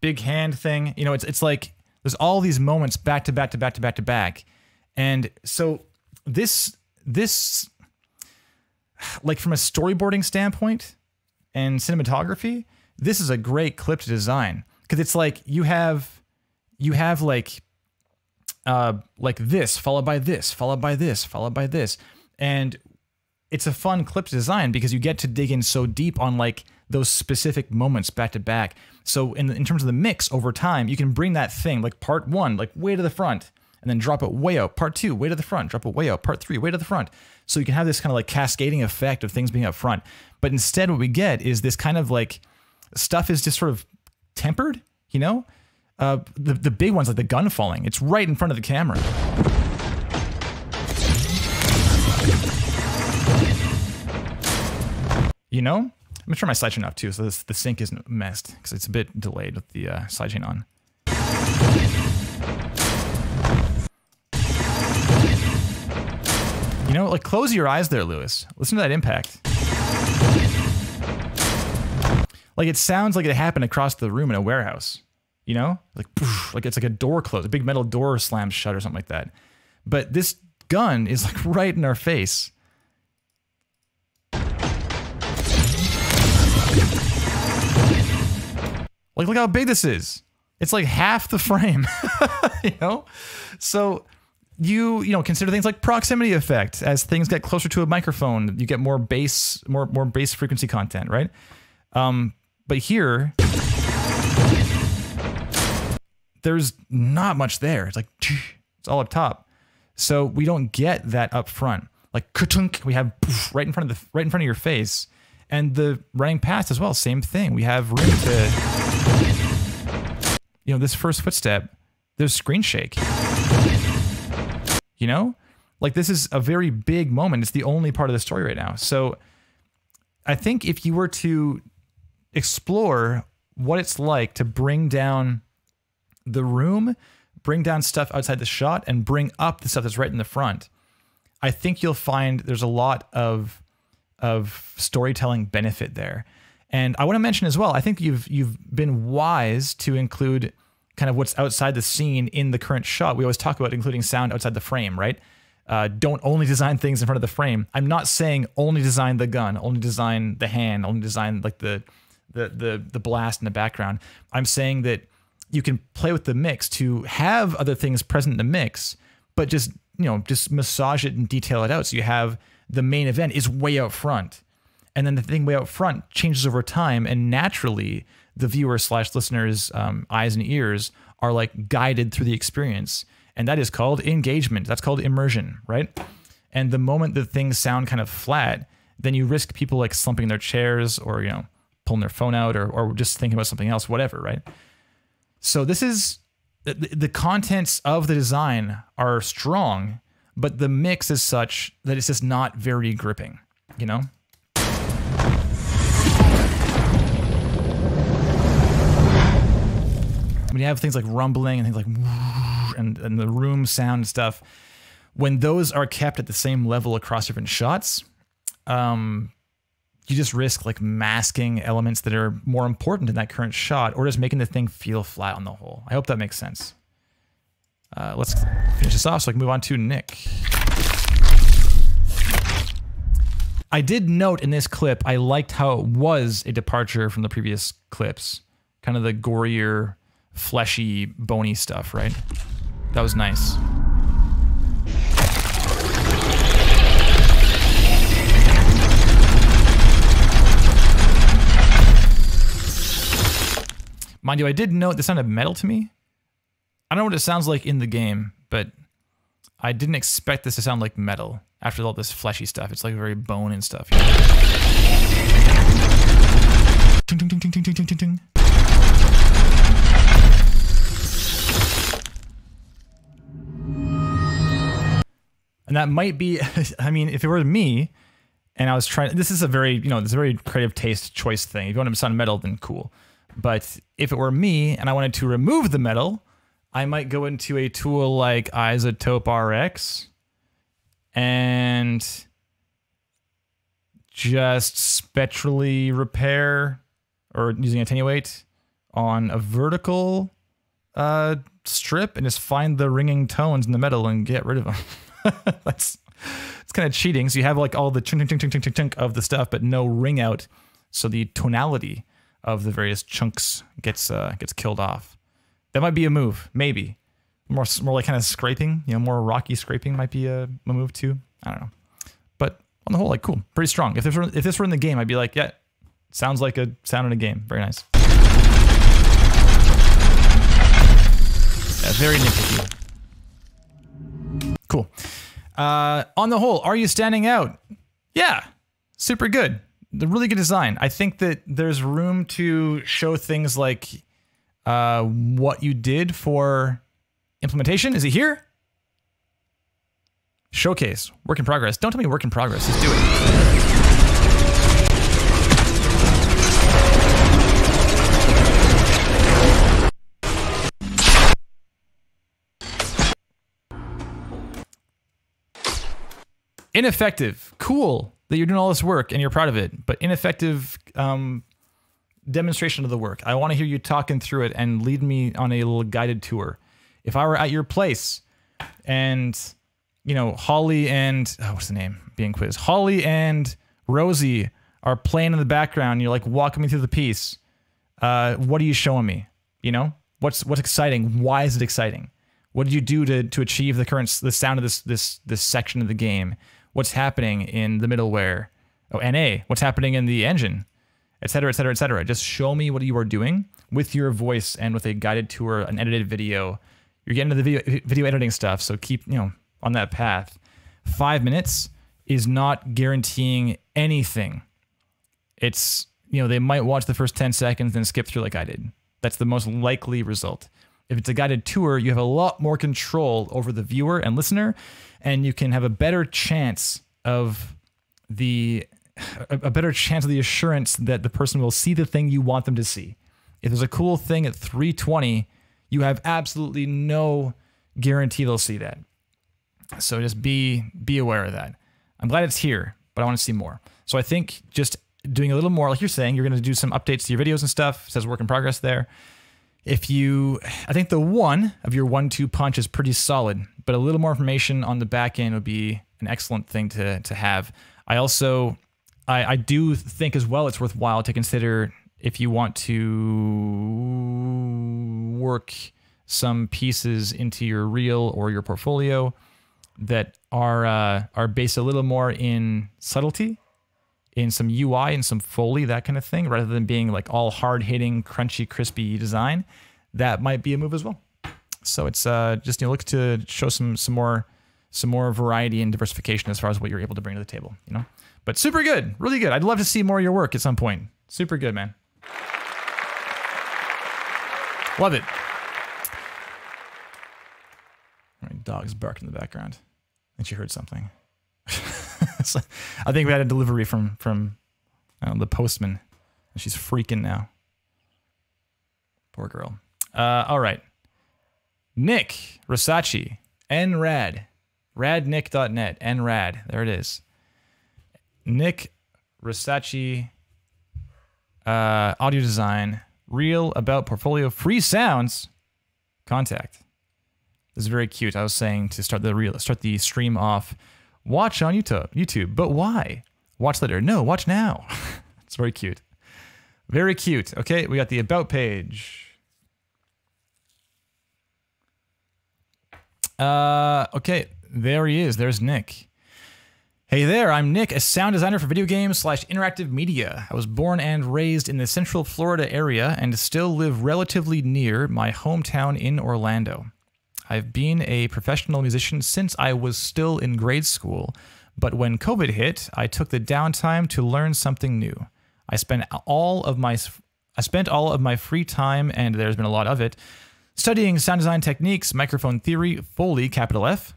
Big hand thing, you know, it's like there's all these moments back to back to back to back to back, and so this like from a storyboarding standpoint and cinematography, this is a great clip to design because it's like you have like this followed by this followed by this followed by this, and it's a fun clip to design because you get to dig in so deep on like those specific moments back to back. So in terms of the mix over time, you can bring that thing like part one, like way to the front, and then drop it way out. Part two, way to the front, drop it way out. Part three, way to the front. So you can have this kind of like cascading effect of things being up front. But instead what we get is this kind of like stuff is just sort of tempered, you know? The big ones like the gun falling, it's right in front of the camera. You know? I'm gonna turn my sidechain off too, so the sync isn't messed, because it's a bit delayed with the sidechain on. You know, like close your eyes there, Lewis. Listen to that impact. Like it sounds like it happened across the room in a warehouse. You know? Like poof, like it's like a door closed, a big metal door slams shut or something like that. But this gun is like right in our face. Like, look how big this is. It's like half the frame, you know? So you know, consider things like proximity effect. As things get closer to a microphone, you get more bass, more bass frequency content, right? But here, there's not much there. It's like, it's all up top. So we don't get that up front. Like, we have right in front of your face. And the running past as well, same thing. We have room to, you know, this first footstep, there's screen shake. You know? Like this is a very big moment. It's the only part of the story right now. So I think if you were to explore what it's like to bring down the room, bring down stuff outside the shot, and bring up the stuff that's right in the front, I think you'll find there's a lot of storytelling benefit there. And I want to mention as well, I think you've been wise to include kind of what's outside the scene in the current shot. We always talk about including sound outside the frame, right? Don't only design things in front of the frame. I'm not saying only design the gun, only design the hand, only design like the blast in the background. I'm saying that you can play with the mix to have other things present in the mix, but just massage it and detail it out. So you have the main event is way out front, and then the thing way out front changes over time, and naturally the viewer/listener's eyes and ears are like guided through the experience. And that is called engagement. That's called immersion, right? And the moment that things sound kind of flat, then you risk people like slumping their chairs or, pulling their phone out or just thinking about something else, whatever, right? So this is, the contents of the design are strong, but the mix is such that it's just not very gripping, When you have things like rumbling and things like and the room sound and stuff, when those are kept at the same level across different shots, you just risk like masking elements that are more important in that current shot, or just making the thing feel flat on the whole. I hope that makes sense. Let's finish this off so I can move on to Nick. I did note in this clip, I liked how it was a departure from the previous clips. Kind of the gorier, fleshy, bony stuff, right? That was nice. Mind you, I did note this sounded metal to me. I don't know what it sounds like in the game, but I didn't expect this to sound like metal after all this fleshy stuff. It's like very bone and stuff. Ting, ting, ting, ting, ting, ting, ting, ting. And that might be, I mean, if it were me and I was trying, this is a very, this is a very creative taste choice thing. If you want to sound metal, then cool. But if it were me and I wanted to remove the metal, I might go into a tool like Isotope RX and just spectrally repair or using attenuate on a vertical strip and just find the ringing tones in the metal and get rid of them. It's kind of cheating. So you have like all the chunk, chunk, chunk, chunk, chunk, chunk of the stuff, but no ring out. So the tonality of the various chunks gets killed off. That might be a move, maybe. More like kind of scraping, more rocky scraping might be a move too. I don't know. But on the whole, like cool, pretty strong. If this were in the game, I'd be like, yeah, sounds like a sound in a game. Very nice. Yeah, very nitpicky. Cool. On the whole, are you standing out? Yeah, super good. The really good design. I think that there's room to show things like what you did for implementation. Is it here? Showcase. Work in progress. Don't tell me work in progress. Just do it. Ineffective. Cool that you're doing all this work and you're proud of it, but ineffective demonstration of the work. I want to hear you talking through it and lead me on a little guided tour. If I were at your place and, Holly and, what's the name being quizzed? Holly and Rosie are playing in the background. You're like walking me through the piece. What are you showing me? What's exciting? Why is it exciting? What did you do to achieve the sound of this section of the game? What's happening in the middleware? Oh, NA. What's happening in the engine? Et cetera, et cetera, et cetera. Just show me what you are doing with your voice and with a guided tour, an edited video. You're getting into the video editing stuff, so keep on that path. 5 minutes is not guaranteeing anything. It's they might watch the first 10 seconds then skip through like I did. That's the most likely result. If it's a guided tour, you have a lot more control over the viewer and listener, and you can have a better chance of the assurance that the person will see the thing you want them to see. If there's a cool thing at 320, you have absolutely no guarantee they'll see that. So just be aware of that. I'm glad it's here, but I want to see more. So I think just doing a little more, like you're saying, you're going to do some updates to your videos and stuff. It says work in progress there. I think the one of your 1-2 punch is pretty solid, but a little more information on the back end would be an excellent thing to have. I also, I do think as well it's worthwhile to consider if you want to work some pieces into your reel or your portfolio that are based a little more in subtlety, in some UI and some Foley, that kind of thing, rather than being like all hard-hitting, crunchy, crispy design. That might be a move as well. So it's just look to show some more variety and diversification as far as what you're able to bring to the table. But super good, really good. I'd love to see more of your work at some point. Super good, man. Love it. My dog's barking in the background. I think she heard something. So, I think we had a delivery from the postman, and she's freaking now. Poor girl. All right. Nick Rosaci, NRAD, radnick.net, NRAD. There it is. Nick Rosaci, audio design, reel about portfolio, free sounds, contact. This is very cute. I was saying to start the stream off. Watch on YouTube, but why? Watch later. No, watch now. It's very cute. Very cute. Okay, we got the about page. Okay, there he is. There's Nick. Hey there, I'm Nick, a sound designer for video games / interactive media. I was born and raised in the Central Florida area and still live relatively near my hometown in Orlando. I've been a professional musician since I was still in grade school, but when COVID hit, I took the downtime to learn something new. I spent all of my free time, and there's been a lot of it, studying sound design techniques, microphone theory, Foley, capital F,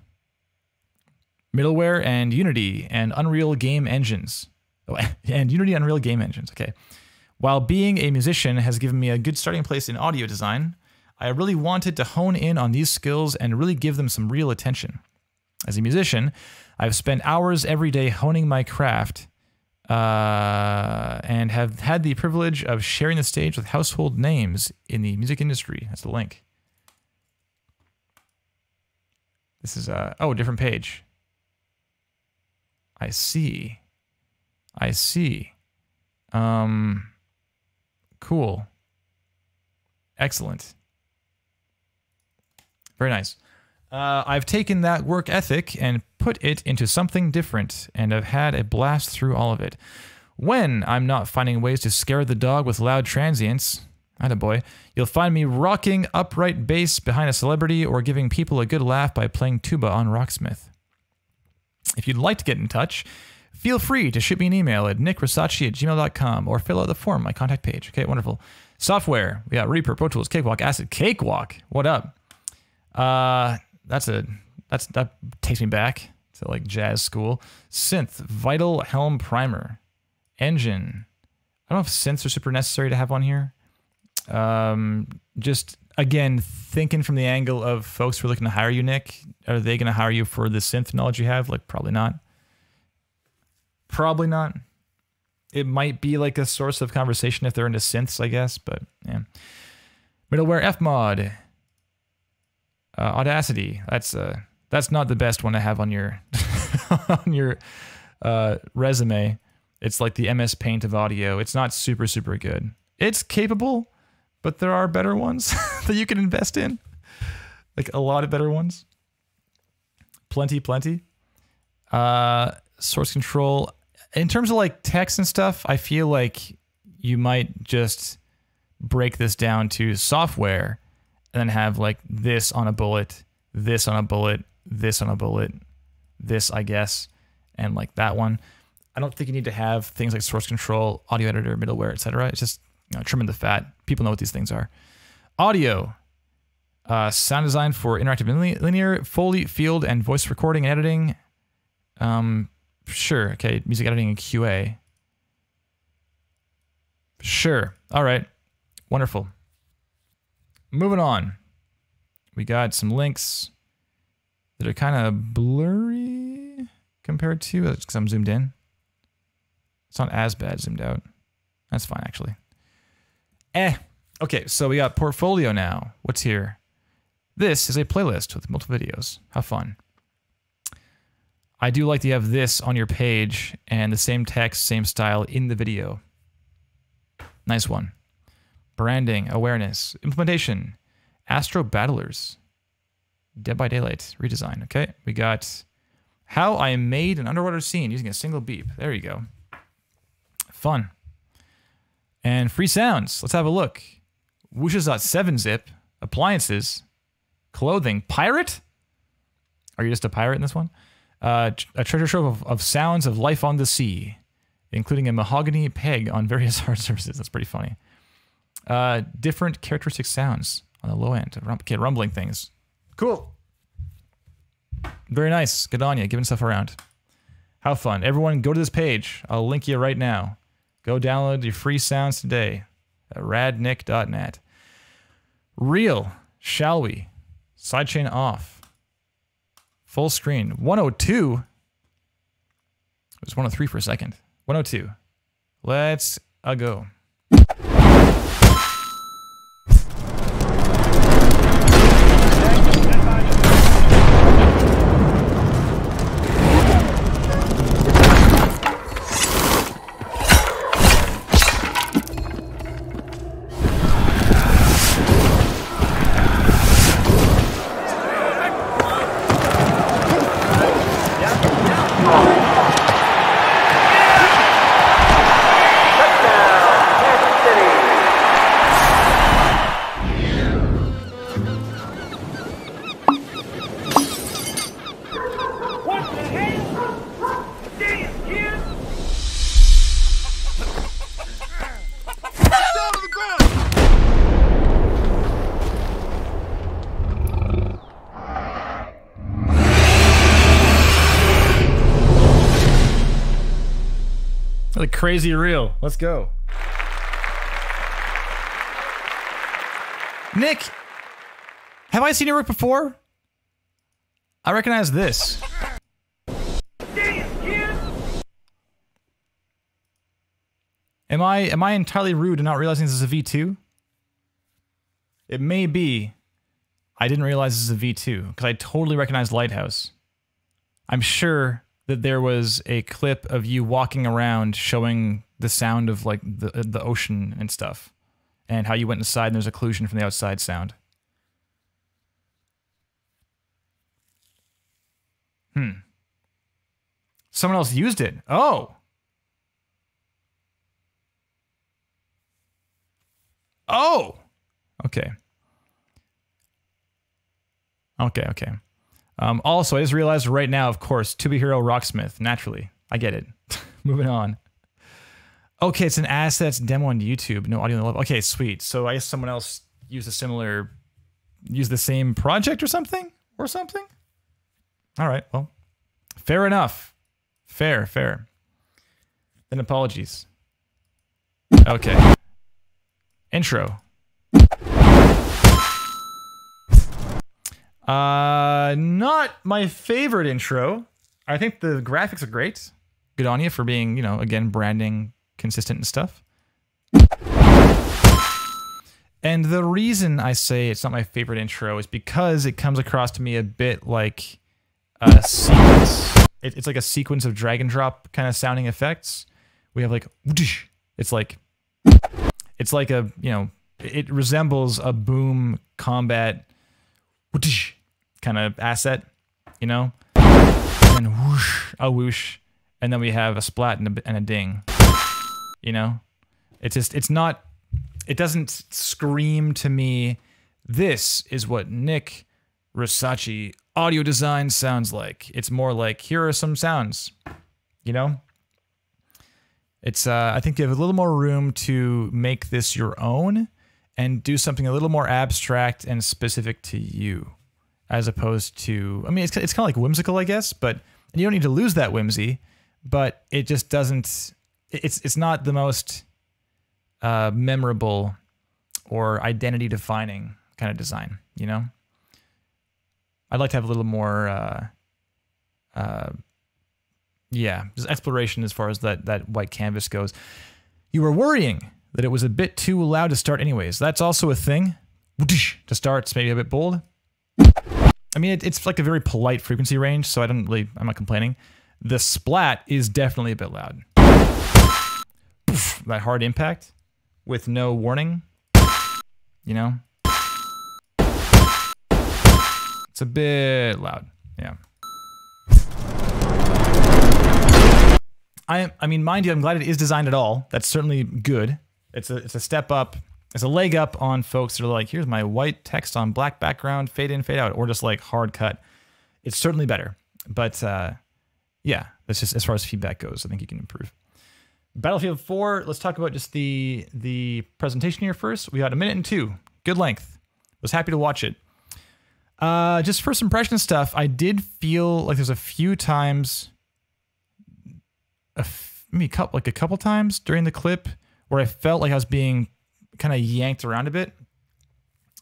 middleware, and Unity and Unreal game engines. Oh, and Unity Unreal game engines, okay. While being a musician has given me a good starting place in audio design, I really wanted to hone in on these skills and really give them some real attention. As a musician, I've spent hours every day honing my craft and have had the privilege of sharing the stage with household names in the music industry. That's the link. This is a different page. I see. Cool. Excellent. Very nice. I've taken that work ethic and put it into something different, and I've had a blast through all of it. When I'm not finding ways to scare the dog with loud transients, attaboy, you'll find me rocking upright bass behind a celebrity or giving people a good laugh by playing tuba on Rocksmith. If you'd like to get in touch, feel free to shoot me an email at nickrosaci@gmail.com or fill out the form on my contact page. Okay, wonderful. Software, we got Reaper, Pro Tools, Cakewalk, Acid. Cakewalk, what up? That takes me back to like jazz school. Synth, Vital Helm Primer, Engine. I don't know if synths are super necessary to have on here. Just again, thinking from the angle of folks who are looking to hire you, Nick, are they going to hire you for the synth knowledge you have? Like, probably not. Probably not. It might be like a source of conversation if they're into synths, I guess, but yeah. Middleware Fmod. Audacity. That's not the best one to have on your on your resume. It's like the MS Paint of audio. It's not super good. It's capable, but there are better ones that you can invest in. Like a lot of better ones. Plenty. Source control. In terms of like text and stuff, I feel like you might just break this down to software and then have like this on a bullet, this on a bullet, this on a bullet, this, I guess, and like that one. I don't think you need to have things like source control, audio editor, middleware, etc. It's just trimming the fat. People know what these things are. Audio, sound design for interactive and linear, Foley, field, and voice recording and editing. Sure. Okay. Music editing and QA. Sure. All right. Wonderful. moving on. We got some links that are kind of blurry compared to, because I'm zoomed in. It's not as bad zoomed out. That's fine, actually. Okay, so we got portfolio now. What's here? This is a playlist with multiple videos. How fun. I do like to have this on your page and the same text, same style in the video. Nice one. Branding, awareness, implementation, Astro Battlers, Dead by Daylight, redesign. Okay, we got how I made an underwater scene using a single beep. There you go. Fun. And free sounds. Let's have a look. Whooshes.7-zip, appliances, clothing, pirate? Are you just a pirate in this one? A treasure trove of sounds of life on the sea, including a mahogany peg on various hard surfaces. That's pretty funny. Different characteristic sounds on the low end. Rumbling things. Cool. Very nice. Good on you. Giving stuff around. How fun. Everyone go to this page. I'll link you right now. Go download your free sounds today at radnick.net. Real. Shall we? Sidechain off. Full screen. 102. It was 103 for a second. 102. Let's go. Like crazy real. Let's go. Nick, have I seen your work before? I recognize this. Am I entirely rude in not realizing this is a V2? It may be. I didn't realize this is a V2 because I totally recognize Lighthouse. I'm sure that there was a clip of you walking around showing the sound of like the ocean and stuff, and how you went inside and there's occlusion from the outside sound. Someone else used it. Oh. Oh. Okay. Okay. Also, I just realized right now, of course, To Be Hero Rocksmith. Naturally. I get it. Moving on. Okay, it's an assets demo on YouTube. No audio on the level. Okay, sweet. So I guess someone else used the same project or something? All right, well. Fair enough. Fair. Then apologies. Okay. Intro. Not my favorite intro. I think the graphics are great. Good on you for being, you know, again, branding consistent and stuff. And the reason I say it's not my favorite intro is because it comes across to me a bit like a sequence. It's like a sequence of drag and drop kind of sounding effects. We have like, it's like a, you know, it resembles a boom combat kind of asset, you know? And then whoosh, a whoosh, and then we have a splat and a ding, you know? It doesn't scream to me, this is what Nick Rosaci audio design sounds like. It's more like, here are some sounds, you know? It's, I think you have a little more room to make this your own and do something a little more abstract and specific to you, as opposed to, I mean, it's kind of like whimsical, I guess, but you don't need to lose that whimsy, but it just doesn't, it's not the most memorable or identity defining kind of design, you know? I'd like to have a little more, yeah, just exploration as far as that white canvas goes. You were worrying that it was a bit too loud to start anyways. That's also a thing. To start, it's maybe a bit bold. I mean, it's like a very polite frequency range, so I'm not complaining. The splat is definitely a bit loud. That hard impact with no warning, you know? It's a bit loud, yeah. I mean, mind you, I'm glad it is designed at all. That's certainly good. It's a step up. It's a leg up on folks that are like, here's my white text on black background, fade in, fade out, or just like hard cut. It's certainly better. But yeah, that's just as far as feedback goes. I think you can improve. Battlefield 4, let's talk about just the presentation here first. We got 1 minute and 2. Good length. Was happy to watch it. Just first impression stuff, I did feel like there's a few times, maybe a couple times during the clip where I felt like I was being kind of yanked around a bit,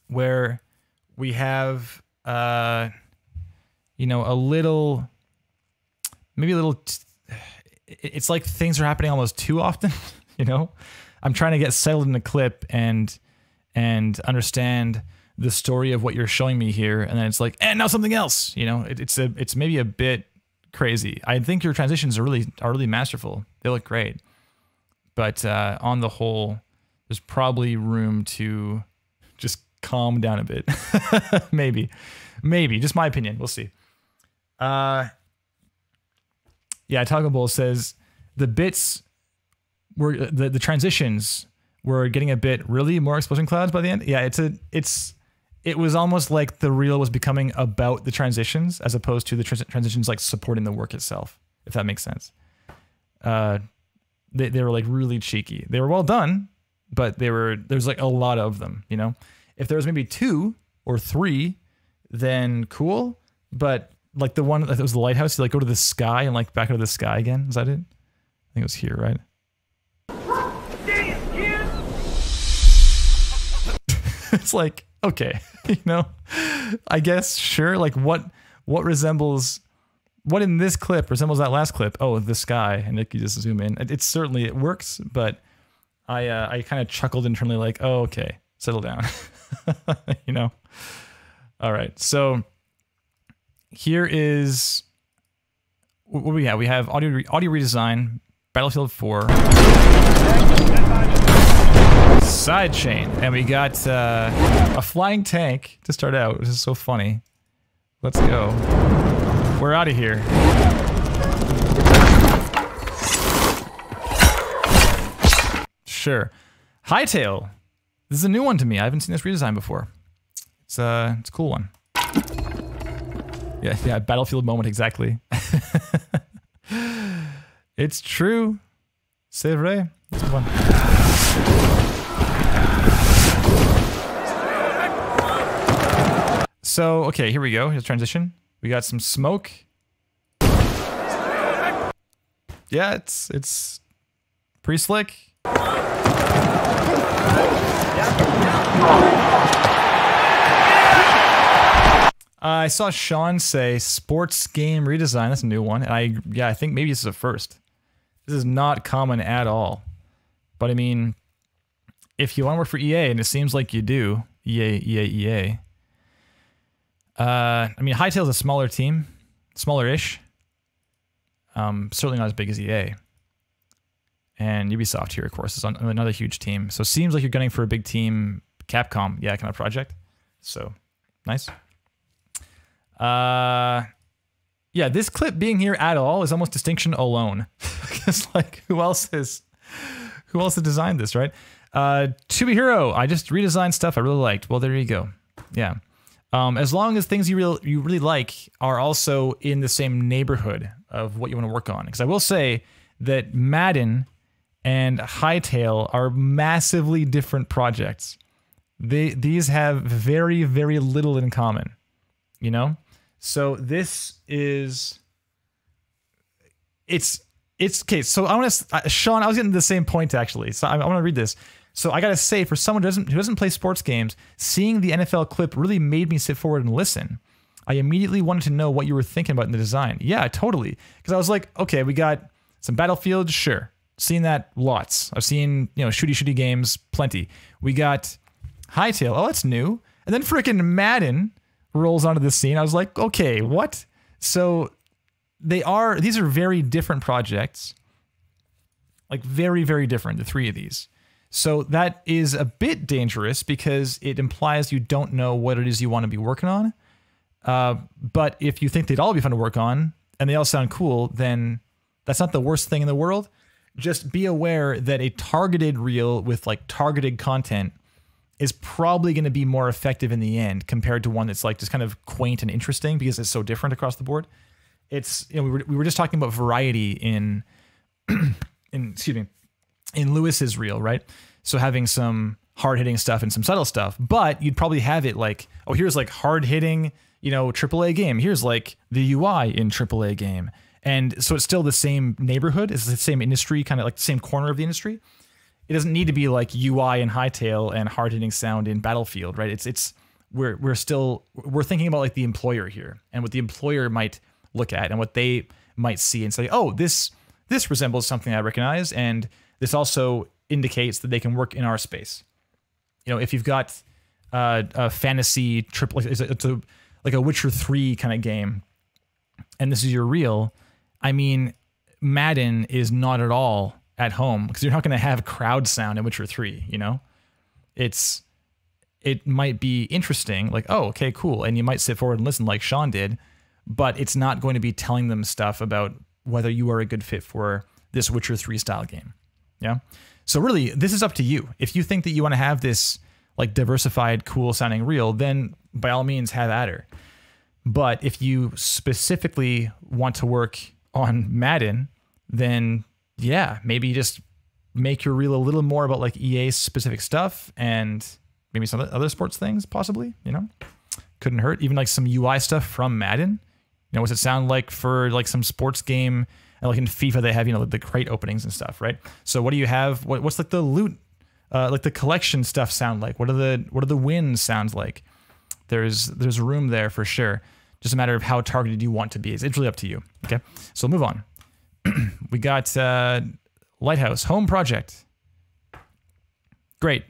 where we have, you know, it's like things are happening almost too often, you know? I'm trying to get settled in the clip and understand the story of what you're showing me here, and then it's like, and now something else, you know? It's maybe a bit crazy. I think your transitions are really masterful. They look great. But on the whole, there's probably room to just calm down a bit. Maybe, just my opinion. We'll see. Yeah, Toggle Bowl says the bits were the transitions were getting a bit really more explosion clouds by the end. Yeah, it was almost like the reel was becoming about the transitions as opposed to the transitions like supporting the work itself, if that makes sense. They were like really cheeky. They were well done, but there's like a lot of them, you know? If there was maybe 2 or 3, then cool. But like the one that was the lighthouse, you like go to the sky and like back into the sky again. Is that it? I think it was here, right? It's like, okay, you know, I guess, sure. Like what in this clip resembles that last clip? Oh, the sky. And Nick, you just zoom in. It works, but I kind of chuckled internally like, oh, okay, settle down. You know? All right. So here is what we have. We have audio redesign, Battlefield 4, sidechain, and we got a flying tank to start out, which is so funny. Let's go. We're out of here. Sure. Hightail. This is a new one to me. I haven't seen this redesign before. It's a cool one. Yeah, Battlefield moment exactly. It's true. C'est vrai. That's fun. So, okay, here we go. Here's transition. We got some smoke. Yeah, it's pretty slick. I saw Sean say sports game redesign. That's a new one. And I think maybe this is a first. This is not common at all. But I mean, if you want to work for EA, and it seems like you do, EA. I mean, Hightail's a smaller team, smaller-ish. Certainly not as big as EA. And Ubisoft here, of course, is on another huge team. So it seems like you're gunning for a big team, Capcom, yeah, kind of project. So, nice. Yeah, this clip being here at all is almost distinction alone. Because, like, who else has designed this, right? To Be Hero, I just redesigned stuff I really liked. Well, there you go. Yeah. As long as things you really like are also in the same neighborhood of what you want to work on. Because I will say that Madden and Hightail are massively different projects. These have very, very little in common, you know? So this is... It's okay, so I want to... Sean, I was getting to the same point, actually. So I want to read this. So I gotta say, for someone who doesn't play sports games, seeing the NFL clip really made me sit forward and listen. I immediately wanted to know what you were thinking about in the design. Yeah, totally. Because I was like, okay, we got some Battlefield, sure. Seen that lots. I've seen, shooty games, plenty. We got Hytale. Oh, that's new. And then freaking Madden rolls onto the scene. I was like, okay, what? So these are very different projects. Like very, very different, the three of these. So that is a bit dangerous because it implies you don't know what it is you want to be working on. But if you think they'd all be fun to work on and they all sound cool, then that's not the worst thing in the world. Just be aware that a targeted reel with like targeted content is probably going to be more effective in the end compared to one that's like just kind of quaint and interesting because it's so different across the board. It's, we were just talking about variety in Lewis's reel, right? So having some hard hitting stuff and some subtle stuff, but you'd probably have it like, oh, here's like hard hitting, AAA game. Here's like the UI in AAA game. And so it's still the same neighborhood. It's the same industry, kind of like the same corner of the industry. It doesn't need to be like UI in Hytale and hard hitting sound in Battlefield, right? We're thinking about like the employer here and what the employer might look at and what they might see and say, oh, this resembles something I recognize. And this also indicates that they can work in our space. If you've got a fantasy triple, it's like a Witcher 3 kind of game, and this is your reel, I mean, Madden is not at all at home because you're not going to have crowd sound in Witcher 3, It might be interesting, like, oh, okay, cool, and you might sit forward and listen like Sean did, but it's not going to be telling them stuff about whether you are a good fit for this Witcher 3 style game. Yeah. So really, this is up to you. If you think that you want to have this like diversified, cool sounding reel, then by all means have at her. But if you specifically want to work on Madden, then yeah, maybe just make your reel a little more about like EA specific stuff and maybe some other sports things possibly, couldn't hurt. Even like some UI stuff from Madden. What's it sound like for like some sports game? And like in FIFA, they have, the crate openings and stuff, right? So what do you have? What's like the loot, like the collection stuff sound like? What are the wins sounds like? There's room there for sure. Just a matter of how targeted you want to be. It's really up to you. Okay, so move on. We got Lighthouse Home Project. Great.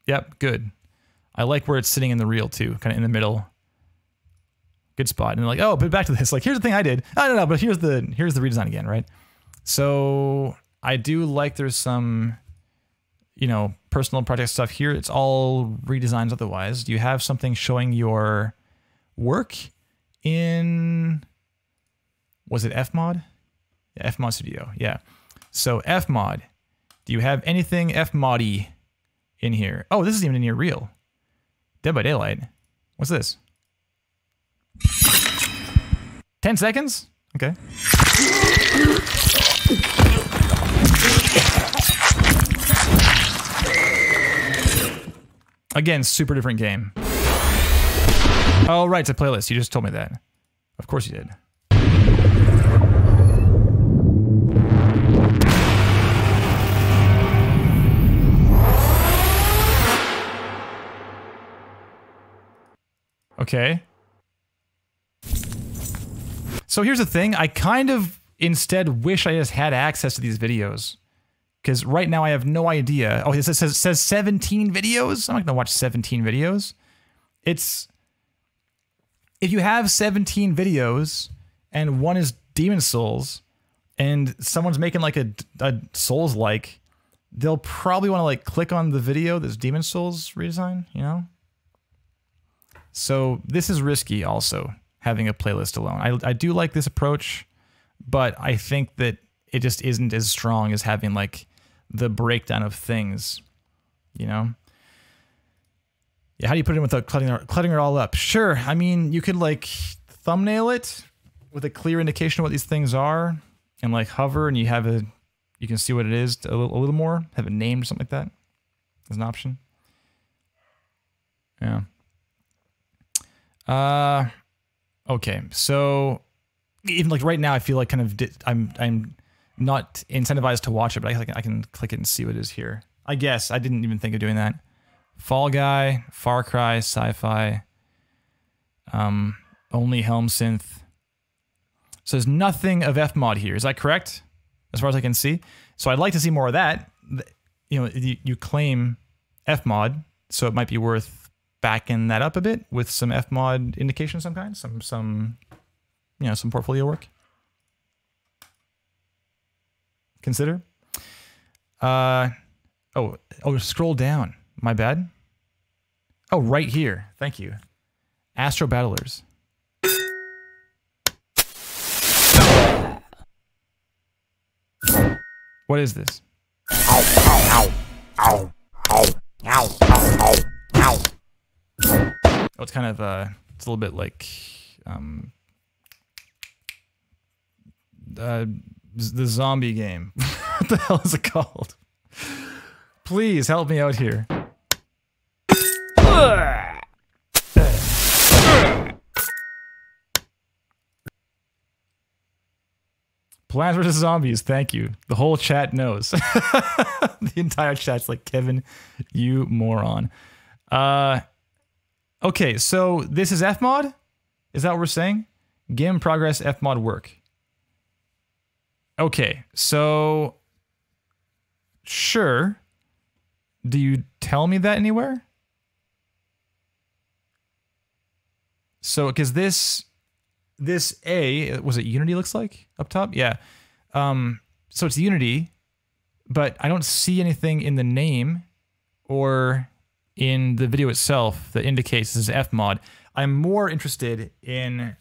Yep, good. I like where it's sitting in the reel too, kind of in the middle. Good spot. And like, oh, but back to this. Like, here's the thing I did. I don't know, but here's the redesign again, right? So I do like there's some, personal project stuff here. It's all redesigns otherwise. Do you have something showing your work in, was it Fmod? Yeah, Fmod Studio. Yeah. So Fmod. Do you have anything Fmod-y in here? Oh, this isn't even in your reel. Dead by Daylight. What's this? 10 seconds? Okay. Again, super different game. Oh, right, it's a playlist. You just told me that. Of course you did. Okay. So here's the thing. I kind of instead wish I just had access to these videos. Because right now I have no idea. Oh, it says 17 videos? I'm not going to watch 17 videos. It's... If you have 17 videos and one is Demon Souls and someone's making like a Souls-like, they'll probably want to like click on the video that's Demon Souls redesign, So this is risky also, having a playlist alone. I do like this approach, but I think that it just isn't as strong as having like the breakdown of things, Yeah, how do you put it in without cluttering it all up? Sure, I mean, you could like thumbnail it with a clear indication of what these things are and like hover and you can see what it is a little more, have it named or something like that as an option. Yeah. Okay, so even like right now, I feel like kind of I'm not incentivized to watch it, but I can click it and see what it is here. I guess I didn't even think of doing that. Fall Guy, Far Cry, Sci-Fi, only Helm Synth. So there's nothing of Fmod here. Is that correct? As far as I can see. So I'd like to see more of that. You know, you claim Fmod, so it might be worth backing that up a bit with some Fmod indication of some kind, some you know, some portfolio work. Consider. Oh, scroll down. My bad. Oh, right here. Thank you. Astro Battlers. What is this? Oh, it's kind of it's a little bit like the zombie game. What the hell is it called? Please help me out here. Plants vs. Zombies, thank you. The whole chat knows. The entire chat's like, Kevin, you moron. Okay, so this is Fmod? Is that what we're saying? Game in progress, Fmod work. Okay, so... Sure. Do you tell me that anywhere? So, because this A, was it Unity looks like up top? Yeah. So it's Unity, but I don't see anything in the name or in the video itself that indicates this is Fmod. I'm more interested in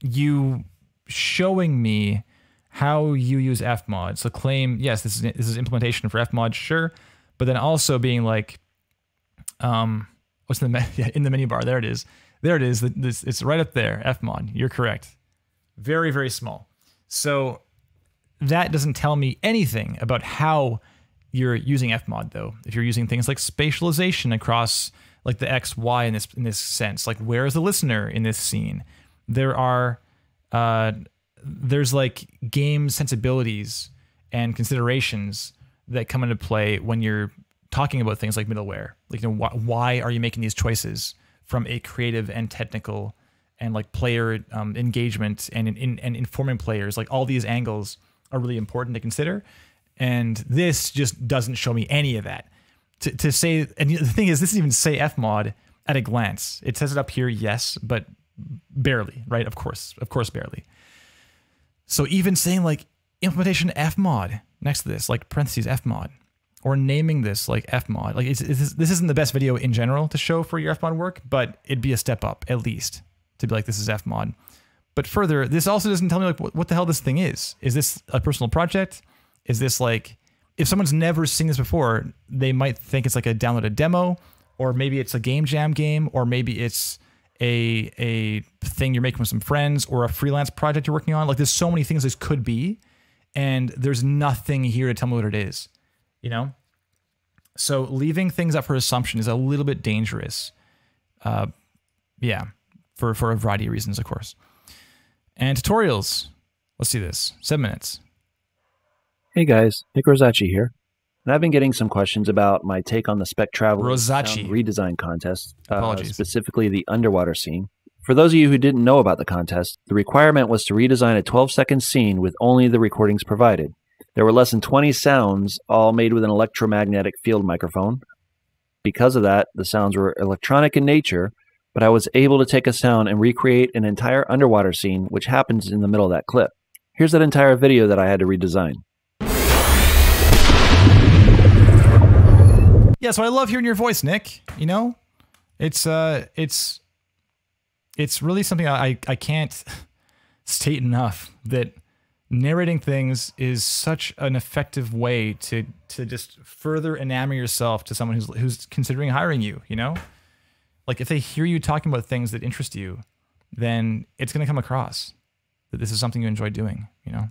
you showing me how you use Fmod. So claim, yes, this is implementation for Fmod, sure, but then also being like, what's in the in the menu bar? There it is. There it is. It's right up there. Fmod. You're correct. Very, very small. So that doesn't tell me anything about how you're using Fmod, though. If you're using things like spatialization across like the X, Y in this sense, like where is the listener in this scene? There are there's like game sensibilities and considerations that come into play when you're talking about things like middleware. Like, you know, why are you making these choices from a creative and technical and like player engagement and informing players? Like all these angles are really important to consider. And this just doesn't show me any of that. To say, and the thing is, this doesn't even say Fmod at a glance. It says it up here, yes, but barely, right? Of course, barely. So even saying like implementation Fmod next to this, like parentheses Fmod, or naming this like Fmod, like this isn't the best video in general to show for your Fmod work, but it'd be a step up at least to be like, this is Fmod. But further, this also doesn't tell me like what the hell this thing is. Is this a personal project? Is this like, if someone's never seen this before, they might think it's like a downloaded demo, or maybe it's a game jam game, or maybe it's a thing you're making with some friends, or a freelance project you're working on. Like there's so many things this could be, and there's nothing here to tell me what it is, you know? So leaving things up for assumption is a little bit dangerous. Yeah, for a variety of reasons, of course. And tutorials. Let's see this. 7 minutes. Hey guys, Nick Rosaci here. And I've been getting some questions about my take on the Spec Traveler sound redesign contest, specifically the underwater scene. For those of you who didn't know about the contest, the requirement was to redesign a 12-second scene with only the recordings provided. There were less than 20 sounds, all made with an electromagnetic field microphone. Because of that, the sounds were electronic in nature, but I was able to take a sound and recreate an entire underwater scene, which happens in the middle of that clip. Here's that entire video that I had to redesign. Yeah, so I love hearing your voice, Nick. You know, it's really something I can't state enough, that narrating things is such an effective way to just further enamor yourself to someone who's considering hiring you. You know, like if they hear you talking about things that interest you, then it's going to come across that this is something you enjoy doing. You know.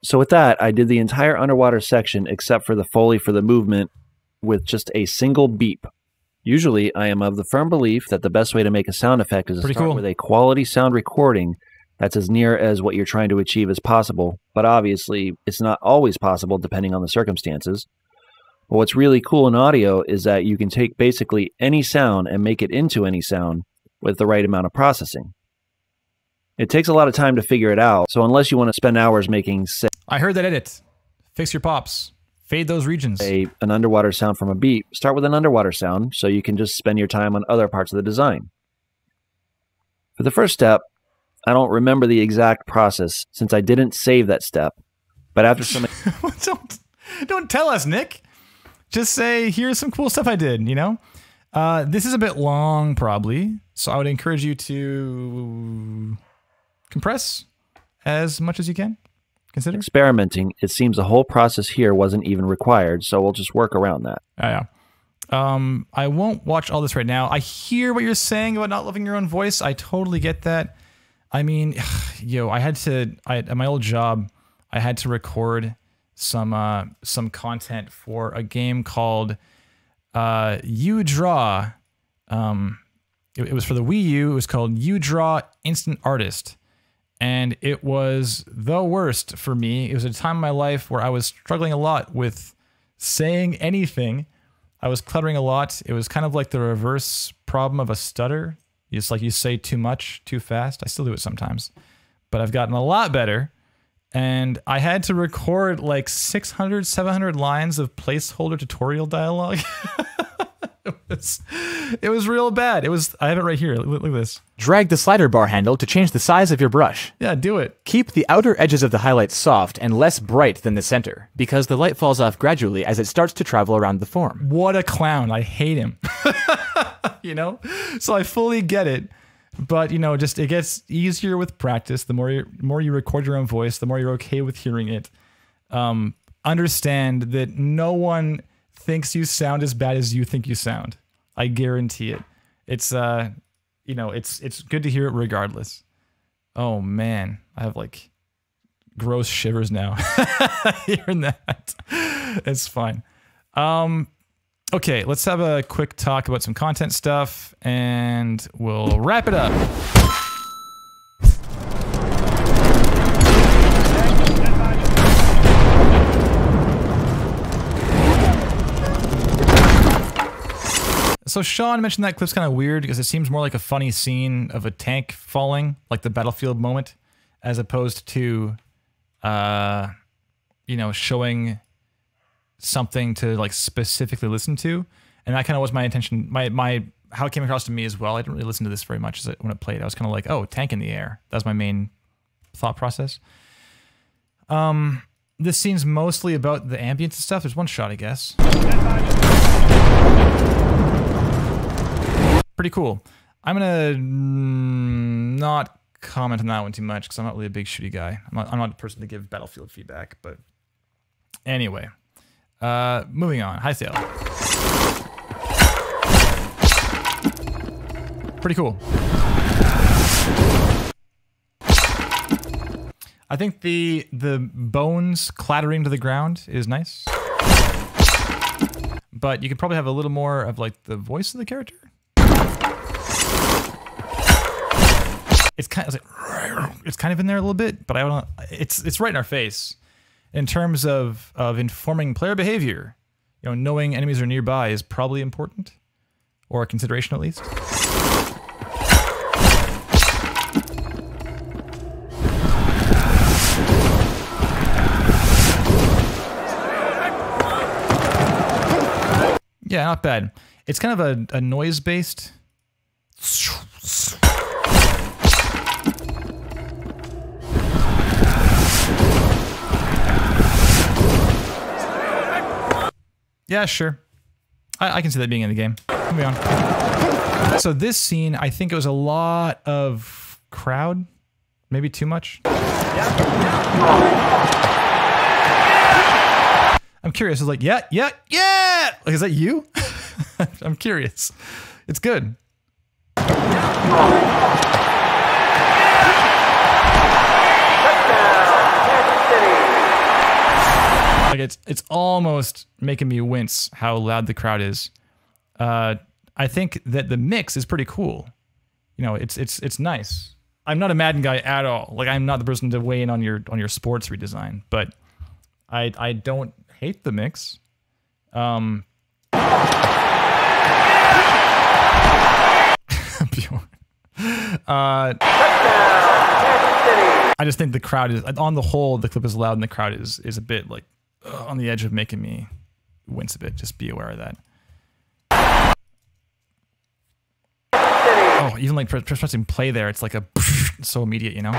So with that, I did the entire underwater section except for the Foley for the movement with just a single beep. Usually, I am of the firm belief that the best way to make a sound effect is to start with a quality sound recording that's as near as what you're trying to achieve as possible, but obviously, it's not always possible depending on the circumstances. But what's really cool in audio is that you can take basically any sound and make it into any sound with the right amount of processing. It takes a lot of time to figure it out, so unless you want to spend hours making, say... I heard that edit. Fix your pops. Fade those regions. An underwater sound from a beat, start with an underwater sound so you can just spend your time on other parts of the design. For the first step, I don't remember the exact process since I didn't save that step, but after some... Don't tell us, Nick. Just say, here's some cool stuff I did, you know? This is a bit long, probably, so I would encourage you to compress as much as you can. Consider experimenting. It seems the whole process here wasn't even required, so we'll just work around that. Yeah. I won't watch all this right now. I hear what you're saying about not loving your own voice. I totally get that. I mean, yo, at my old job, I had to record some content for a game called You Draw. It was for the Wii U. It was called You Draw Instant Artist. And it was the worst for me. It was a time in my life where I was struggling a lot with saying anything. I was cluttering a lot. It was kind of like the reverse problem of a stutter. It's like you say too much, too fast. I still do it sometimes. But I've gotten a lot better. And I had to record like 600, 700 lines of placeholder tutorial dialogue. It was real bad. I have it right here. Look at this. Drag the slider bar handle to change the size of your brush. Yeah, do it. Keep the outer edges of the highlights soft and less bright than the center, because the light falls off gradually as it starts to travel around the form. What a clown. I hate him. You know? So I fully get it. But, you know, just it gets easier with practice. The more you record your own voice, the more you're okay with hearing it. Understand that no one thinks you sound as bad as you think you sound. I guarantee it. It's you know, it's good to hear it regardless. Oh man, I have like gross shivers now hearing that. It's fine. Okay, let's have a quick talk about some content stuff and we'll wrap it up. So Sean mentioned that clip's kind of weird because it seems more like a funny scene of a tank falling, like the Battlefield moment, as opposed to, you know, showing something to like specifically listen to. And that kind of was my intention, how it came across to me as well. I didn't really listen to this very much when it played. I was kind of like, oh, tank in the air. That was my main thought process. This scene's mostly about the ambience and stuff. There's one shot, I guess. Pretty cool. I'm gonna not comment on that one too much because I'm not really a big shooty guy. I'm not the person to give Battlefield feedback, but anyway. Moving on. High sail. Pretty cool. I think the bones clattering to the ground is nice. But you could probably have a little more of like the voice of the character. It's kind of in there a little bit, but I don't. It's right in our face. In terms of informing player behavior, you know, knowing enemies are nearby is probably important, or a consideration at least. Yeah, not bad. It's kind of a noise-based. Yeah, sure. I can see that being in the game. Moving on. So this scene, I think it was a lot of crowd. Maybe too much. I'm curious. I was like, yeah. Like, is that you? I'm curious. It's good. Like it's almost making me wince how loud the crowd is. I think that the mix is pretty cool. You know, it's nice. I'm not a Madden guy at all. Like, I'm not the person to weigh in on your sports redesign, but I don't hate the mix. I just think the crowd is, on the whole, the clip is loud and the crowd is a bit like on the edge of making me wince a bit. Just be aware of that. Oh, even like pressing play there, it's like it's so immediate, you know?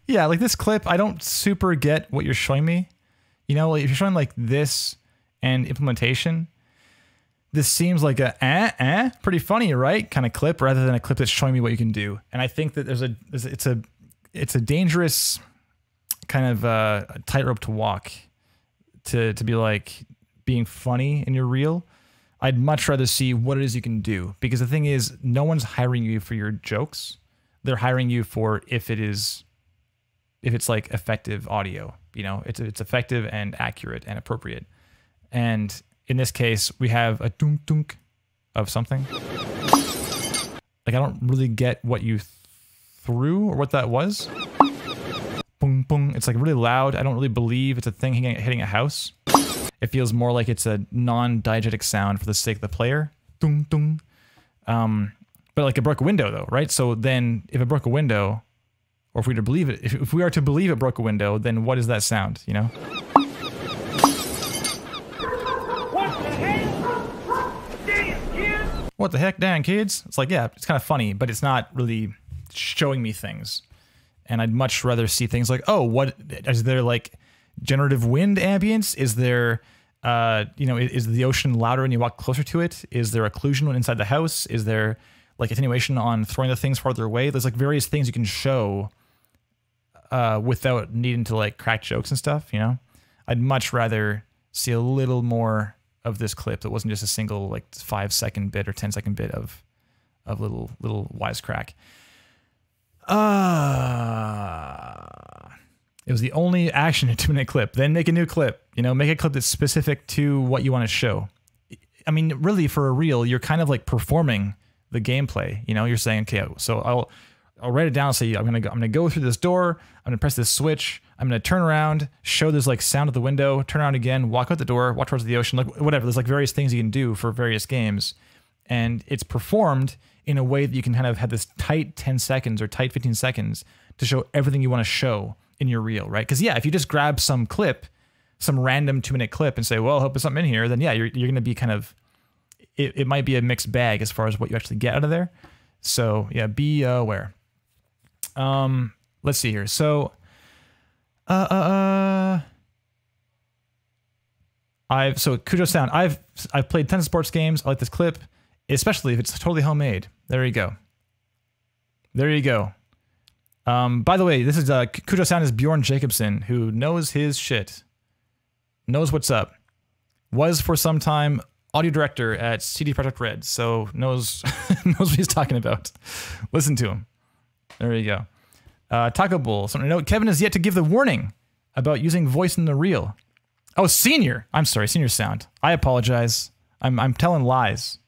Yeah, like this clip, I don't super get what you're showing me. You know, if you're showing like this and implementation, this seems like a pretty funny, right? Kind of clip, rather than a clip that's showing me what you can do. And I think that it's a dangerous kind of tightrope to walk to be like being funny in your reel. I'd much rather see what it is you can do, because the thing is, no one's hiring you for your jokes. They're hiring you for if it's like effective audio, you know, it's effective and accurate and appropriate. And in this case, we have a dunk dunk of something. Like, I don't really get what you threw or what that was. Boom, boom. It's like really loud. I don't really believe it's a thing hitting a house. It feels more like it's a non-diegetic sound for the sake of the player. Dung, dung. But like it broke a window though, right? So then if it broke a window, or if we to believe it, if we are to believe it broke a window, then what is that sound, you know? What the heck, damn kids? It's like, yeah, it's kind of funny, but it's not really showing me things. And I'd much rather see things like, oh, what is there, like generative wind ambience? Is there, you know, is the ocean louder when you walk closer to it? Is there occlusion when inside the house? Is there like attenuation on throwing the things farther away? There's like various things you can show without needing to like crack jokes and stuff, you know? I'd much rather see a little more of this clip that wasn't just a single like 5-second bit or 10-second bit of little wisecrack. It was the only action in a 2-minute clip. Then make a new clip, you know, make a clip that's specific to what you want to show. I mean, really, for a reel, you're kind of like performing the gameplay. You know, you're saying, okay, so I'll write it down and say, I'm gonna go through this door, I'm gonna press this switch, I'm gonna turn around, show this like sound at the window, turn around again, walk out the door, walk towards the ocean, like whatever. There's like various things you can do for various games, and it's performed in a way that you can kind of have this tight 10 seconds or tight 15 seconds to show everything you want to show in your reel, right? Because yeah, if you just grab some clip, some random 2-minute clip and say, well, I hope there's something in here, then yeah, you're gonna be kind of, it might be a mixed bag as far as what you actually get out of there. So yeah, be aware. Let's see here. So, Cujo Sound. I've played tons of sports games. I like this clip, especially if it's totally homemade. There you go. There you go. By the way, this is Cujo Sound is Bjorn Jacobson, who knows his shit, knows what's up. Was for some time audio director at CD Projekt Red, so knows knows what he's talking about. Listen to him. There you go. Taco Bowl. Something to note. Kevin has yet to give the warning about using voice in the reel. Oh, Senior. I'm sorry, Senior Sound. I apologize. I'm telling lies.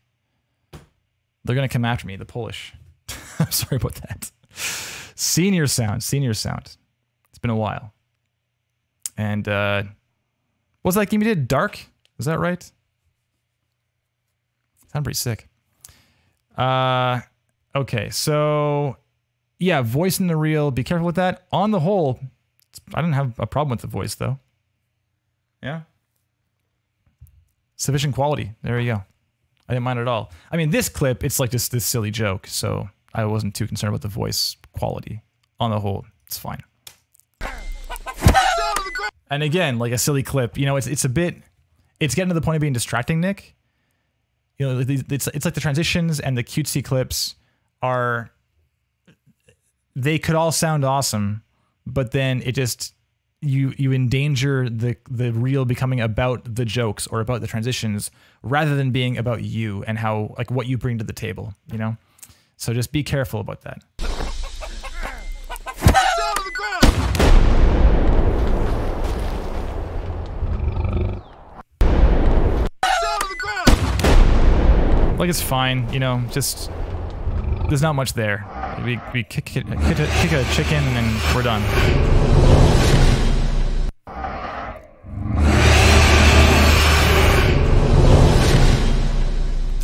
They're gonna come after me, the Polish. I'm sorry about that. Senior Sound. Senior Sound. It's been a while. And what was that game you did? Dark? Is that right? Sound pretty sick. Okay, so yeah, voice in the reel. Be careful with that. On the whole, I didn't have a problem with the voice though. Yeah. Sufficient quality. There you go. I didn't mind at all. I mean, this clip, it's like just this silly joke, so I wasn't too concerned about the voice quality. On the whole, it's fine. And again, like a silly clip, you know, it's a bit, it's getting to the point of being distracting, Nick. You know, it's like the transitions and the cutesy clips are, they could all sound awesome, but then it just, you endanger the reel becoming about the jokes or about the transitions rather than being about you and how, like, what you bring to the table, you know? So just be careful about that. Like, it's fine, you know, just, there's not much there. We kick a chicken and then we're done.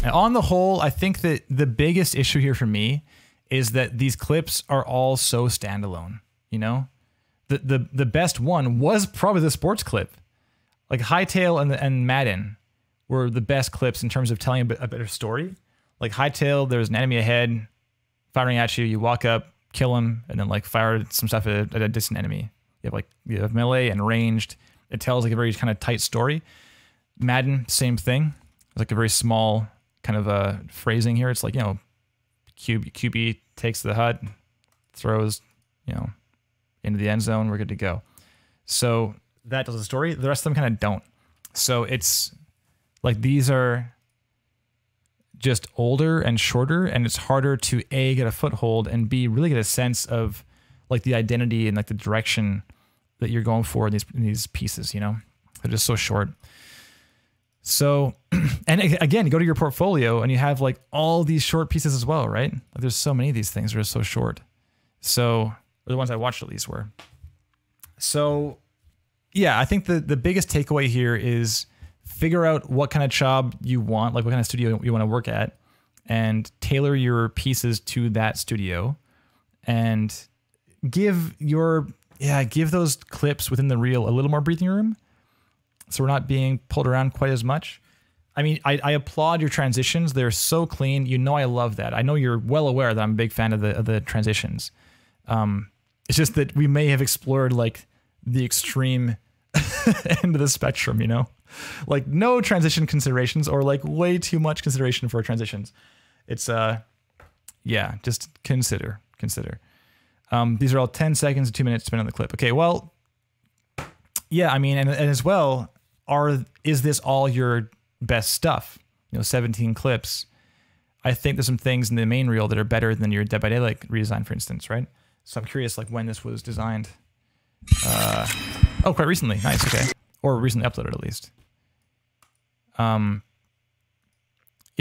And on the whole, I think that the biggest issue here for me is that these clips are all so standalone, you know? The best one was probably the sports clip. Like Hightail and Madden were the best clips in terms of telling a better story. Like Hightail, there's an enemy ahead firing at you, you walk up, kill him, and then like fire some stuff at a distant enemy. You have melee and ranged. It tells like a very kind of tight story. Madden, same thing. It's like a very small kind of phrasing here. It's like, you know, QB takes the hut, throws, you know, into the end zone, we're good to go. So that tells the story. The rest of them kind of don't. So it's like these are just older and shorter, and it's harder to A, get a foothold, and B, really get a sense of like the identity and like the direction that you're going for in these pieces, you know? They're just so short. So, and again, you go to your portfolio and you have like all these short pieces as well, right? Like there's so many of these things that are so short. So, or the ones I watched at least were. So, yeah, I think the biggest takeaway here is figure out what kind of job you want, like what kind of studio you want to work at, and tailor your pieces to that studio, and give those clips within the reel a little more breathing room, so we're not being pulled around quite as much. I mean, I applaud your transitions. They're so clean. You know I love that. I know you're well aware that I'm a big fan of the transitions. It's just that we may have explored like the extreme end of the spectrum, you know? Like no transition considerations or like way too much consideration for transitions. It's, yeah, just consider. These are all 10 seconds, 2 minutes spent on the clip. Okay, well, yeah, I mean, and as well, is this all your best stuff? You know, 17 clips. I think there's some things in the main reel that are better than your Dead by Daylight redesign, for instance, right? So I'm curious, like, when this was designed. Oh, quite recently. Nice, okay. Or recently uploaded, at least. Yeah,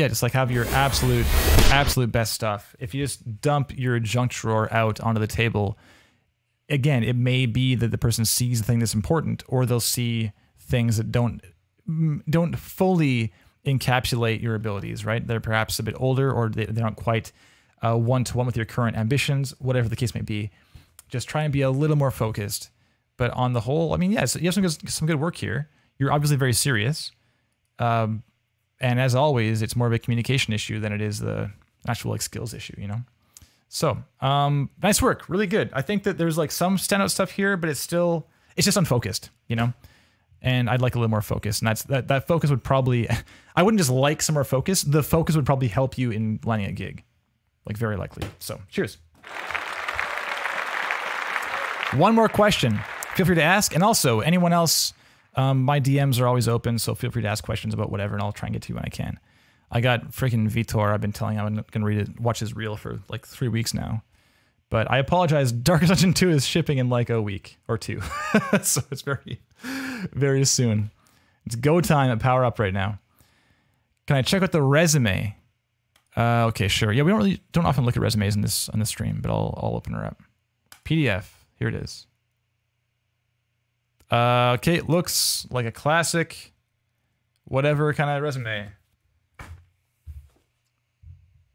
just like have your absolute best stuff. If you just dump your junk drawer out onto the table, again, it may be that the person sees the thing that's important, or they'll see things that don't fully encapsulate your abilities, right? They're perhaps a bit older, or they aren't quite one-to-one with your current ambitions, whatever the case may be. Just try and be a little more focused. But on the whole, I mean, yes, you have some good work here. You're obviously very serious. And as always, it's more of a communication issue than it is the actual like skills issue, you know? So, nice work, really good. I think that there's like some standout stuff here, but it's just unfocused, you know? And I'd like a little more focus. And that focus would probably, I wouldn't just like some more focus. The focus would probably help you in landing a gig, like very likely. So cheers. One more question. Feel free to ask. And also anyone else, my DMs are always open. So feel free to ask questions about whatever, and I'll try and get to you when I can. I got freaking Vitor. I've been telling him I'm going to watch his reel for like 3 weeks now. But I apologize. Darkest Dungeon 2 is shipping in like a week or two. So it's very, very soon. It's go time at Power Up right now. Can I check out the resume? Okay, sure. Yeah, we don't often look at resumes on this stream, but I'll open her up. PDF. Here it is. Okay, it looks like a classic, whatever kind of resume.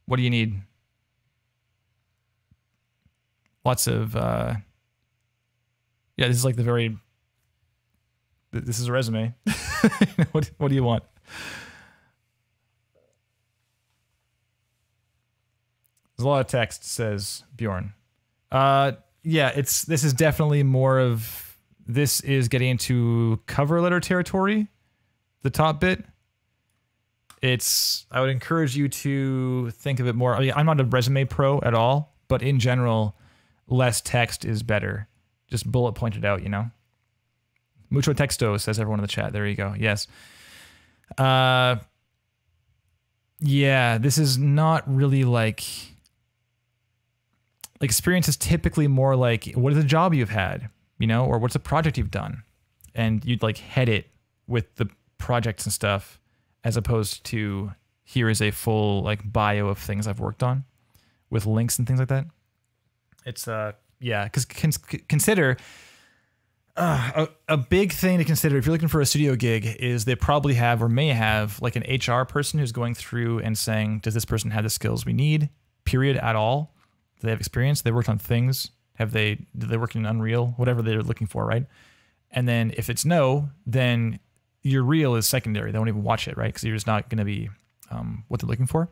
What do you need? Lots of, yeah, this is like this is a resume. What do you want? There's a lot of text, says Bjorn. Yeah, this is definitely more of, this is getting into cover letter territory, the top bit. I would encourage you to think of it more. I mean, I'm not a resume pro at all, but in general, less text is better. Just bullet pointed out, you know? Mucho texto, says everyone in the chat. There you go. Yes. Yeah, this is not really like experience is typically more like, what is a job you've had, you know, or what's a project you've done? And you'd like head it with the projects and stuff, as opposed to here is a full like bio of things I've worked on with links and things like that. It's yeah, because consider a big thing to consider if you're looking for a studio gig is they probably have or may have like an HR person who's going through and saying, does this person have the skills we need, period, at all? Do they have experience? They worked on things. Do they work in Unreal? Whatever they're looking for, right? And then if it's no, then your reel is secondary. They won't even watch it, right? Because you're just not going to be what they're looking for.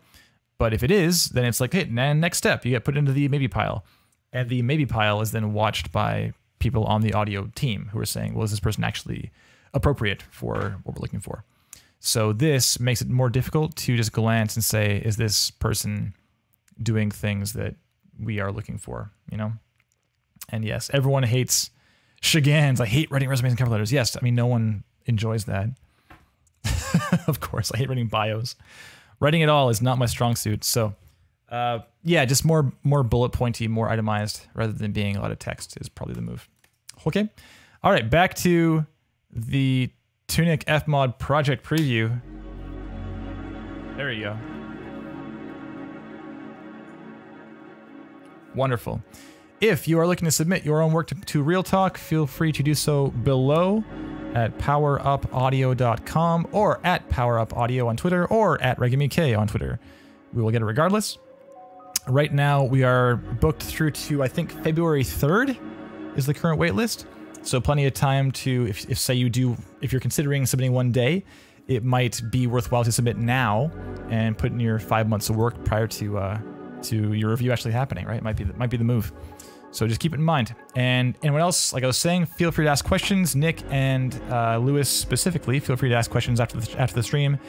But if it is, then it's like, hey, next step, you get put into the maybe pile. And the maybe pile is then watched by people on the audio team who are saying, well, is this person actually appropriate for what we're looking for? So this makes it more difficult to just glance and say, is this person doing things that we are looking for, you know? And yes, everyone hates Shagans. I hate writing resumes and cover letters. Yes, I mean, no one enjoys that. Of course, I hate writing bios. Writing it all is not my strong suit. So yeah, just more bullet pointy, more itemized, rather than being a lot of text is probably the move. Okay. All right, back to the Tunic Fmod project preview. There you go. Wonderful. If you are looking to submit your own work to Real Talk, feel free to do so below at powerupaudio.com or at powerupaudio on Twitter or at ReggameK on Twitter. We will get it regardless. Right now, we are booked through to, I think, February 3rd is the current wait list. So plenty of time to, if you're considering submitting one day, it might be worthwhile to submit now and put in your 5 months of work prior to your review actually happening, right? It might be the move. So just keep it in mind. And anyone else, like I was saying, feel free to ask questions. Nick and Lewis specifically, feel free to ask questions after the stream.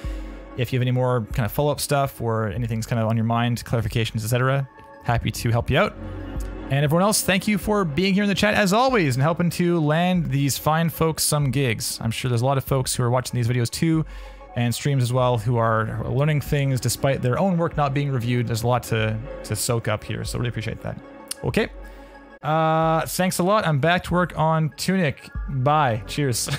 If you have any more kind of follow-up stuff or anything's kind of on your mind, clarifications, etc., happy to help you out. And everyone else, thank you for being here in the chat as always and helping to land these fine folks some gigs. I'm sure there's a lot of folks who are watching these videos too, and streams as well, who are learning things despite their own work not being reviewed. There's a lot to soak up here, so really appreciate that. Okay. Thanks a lot. I'm back to work on Tunic. Bye. Cheers.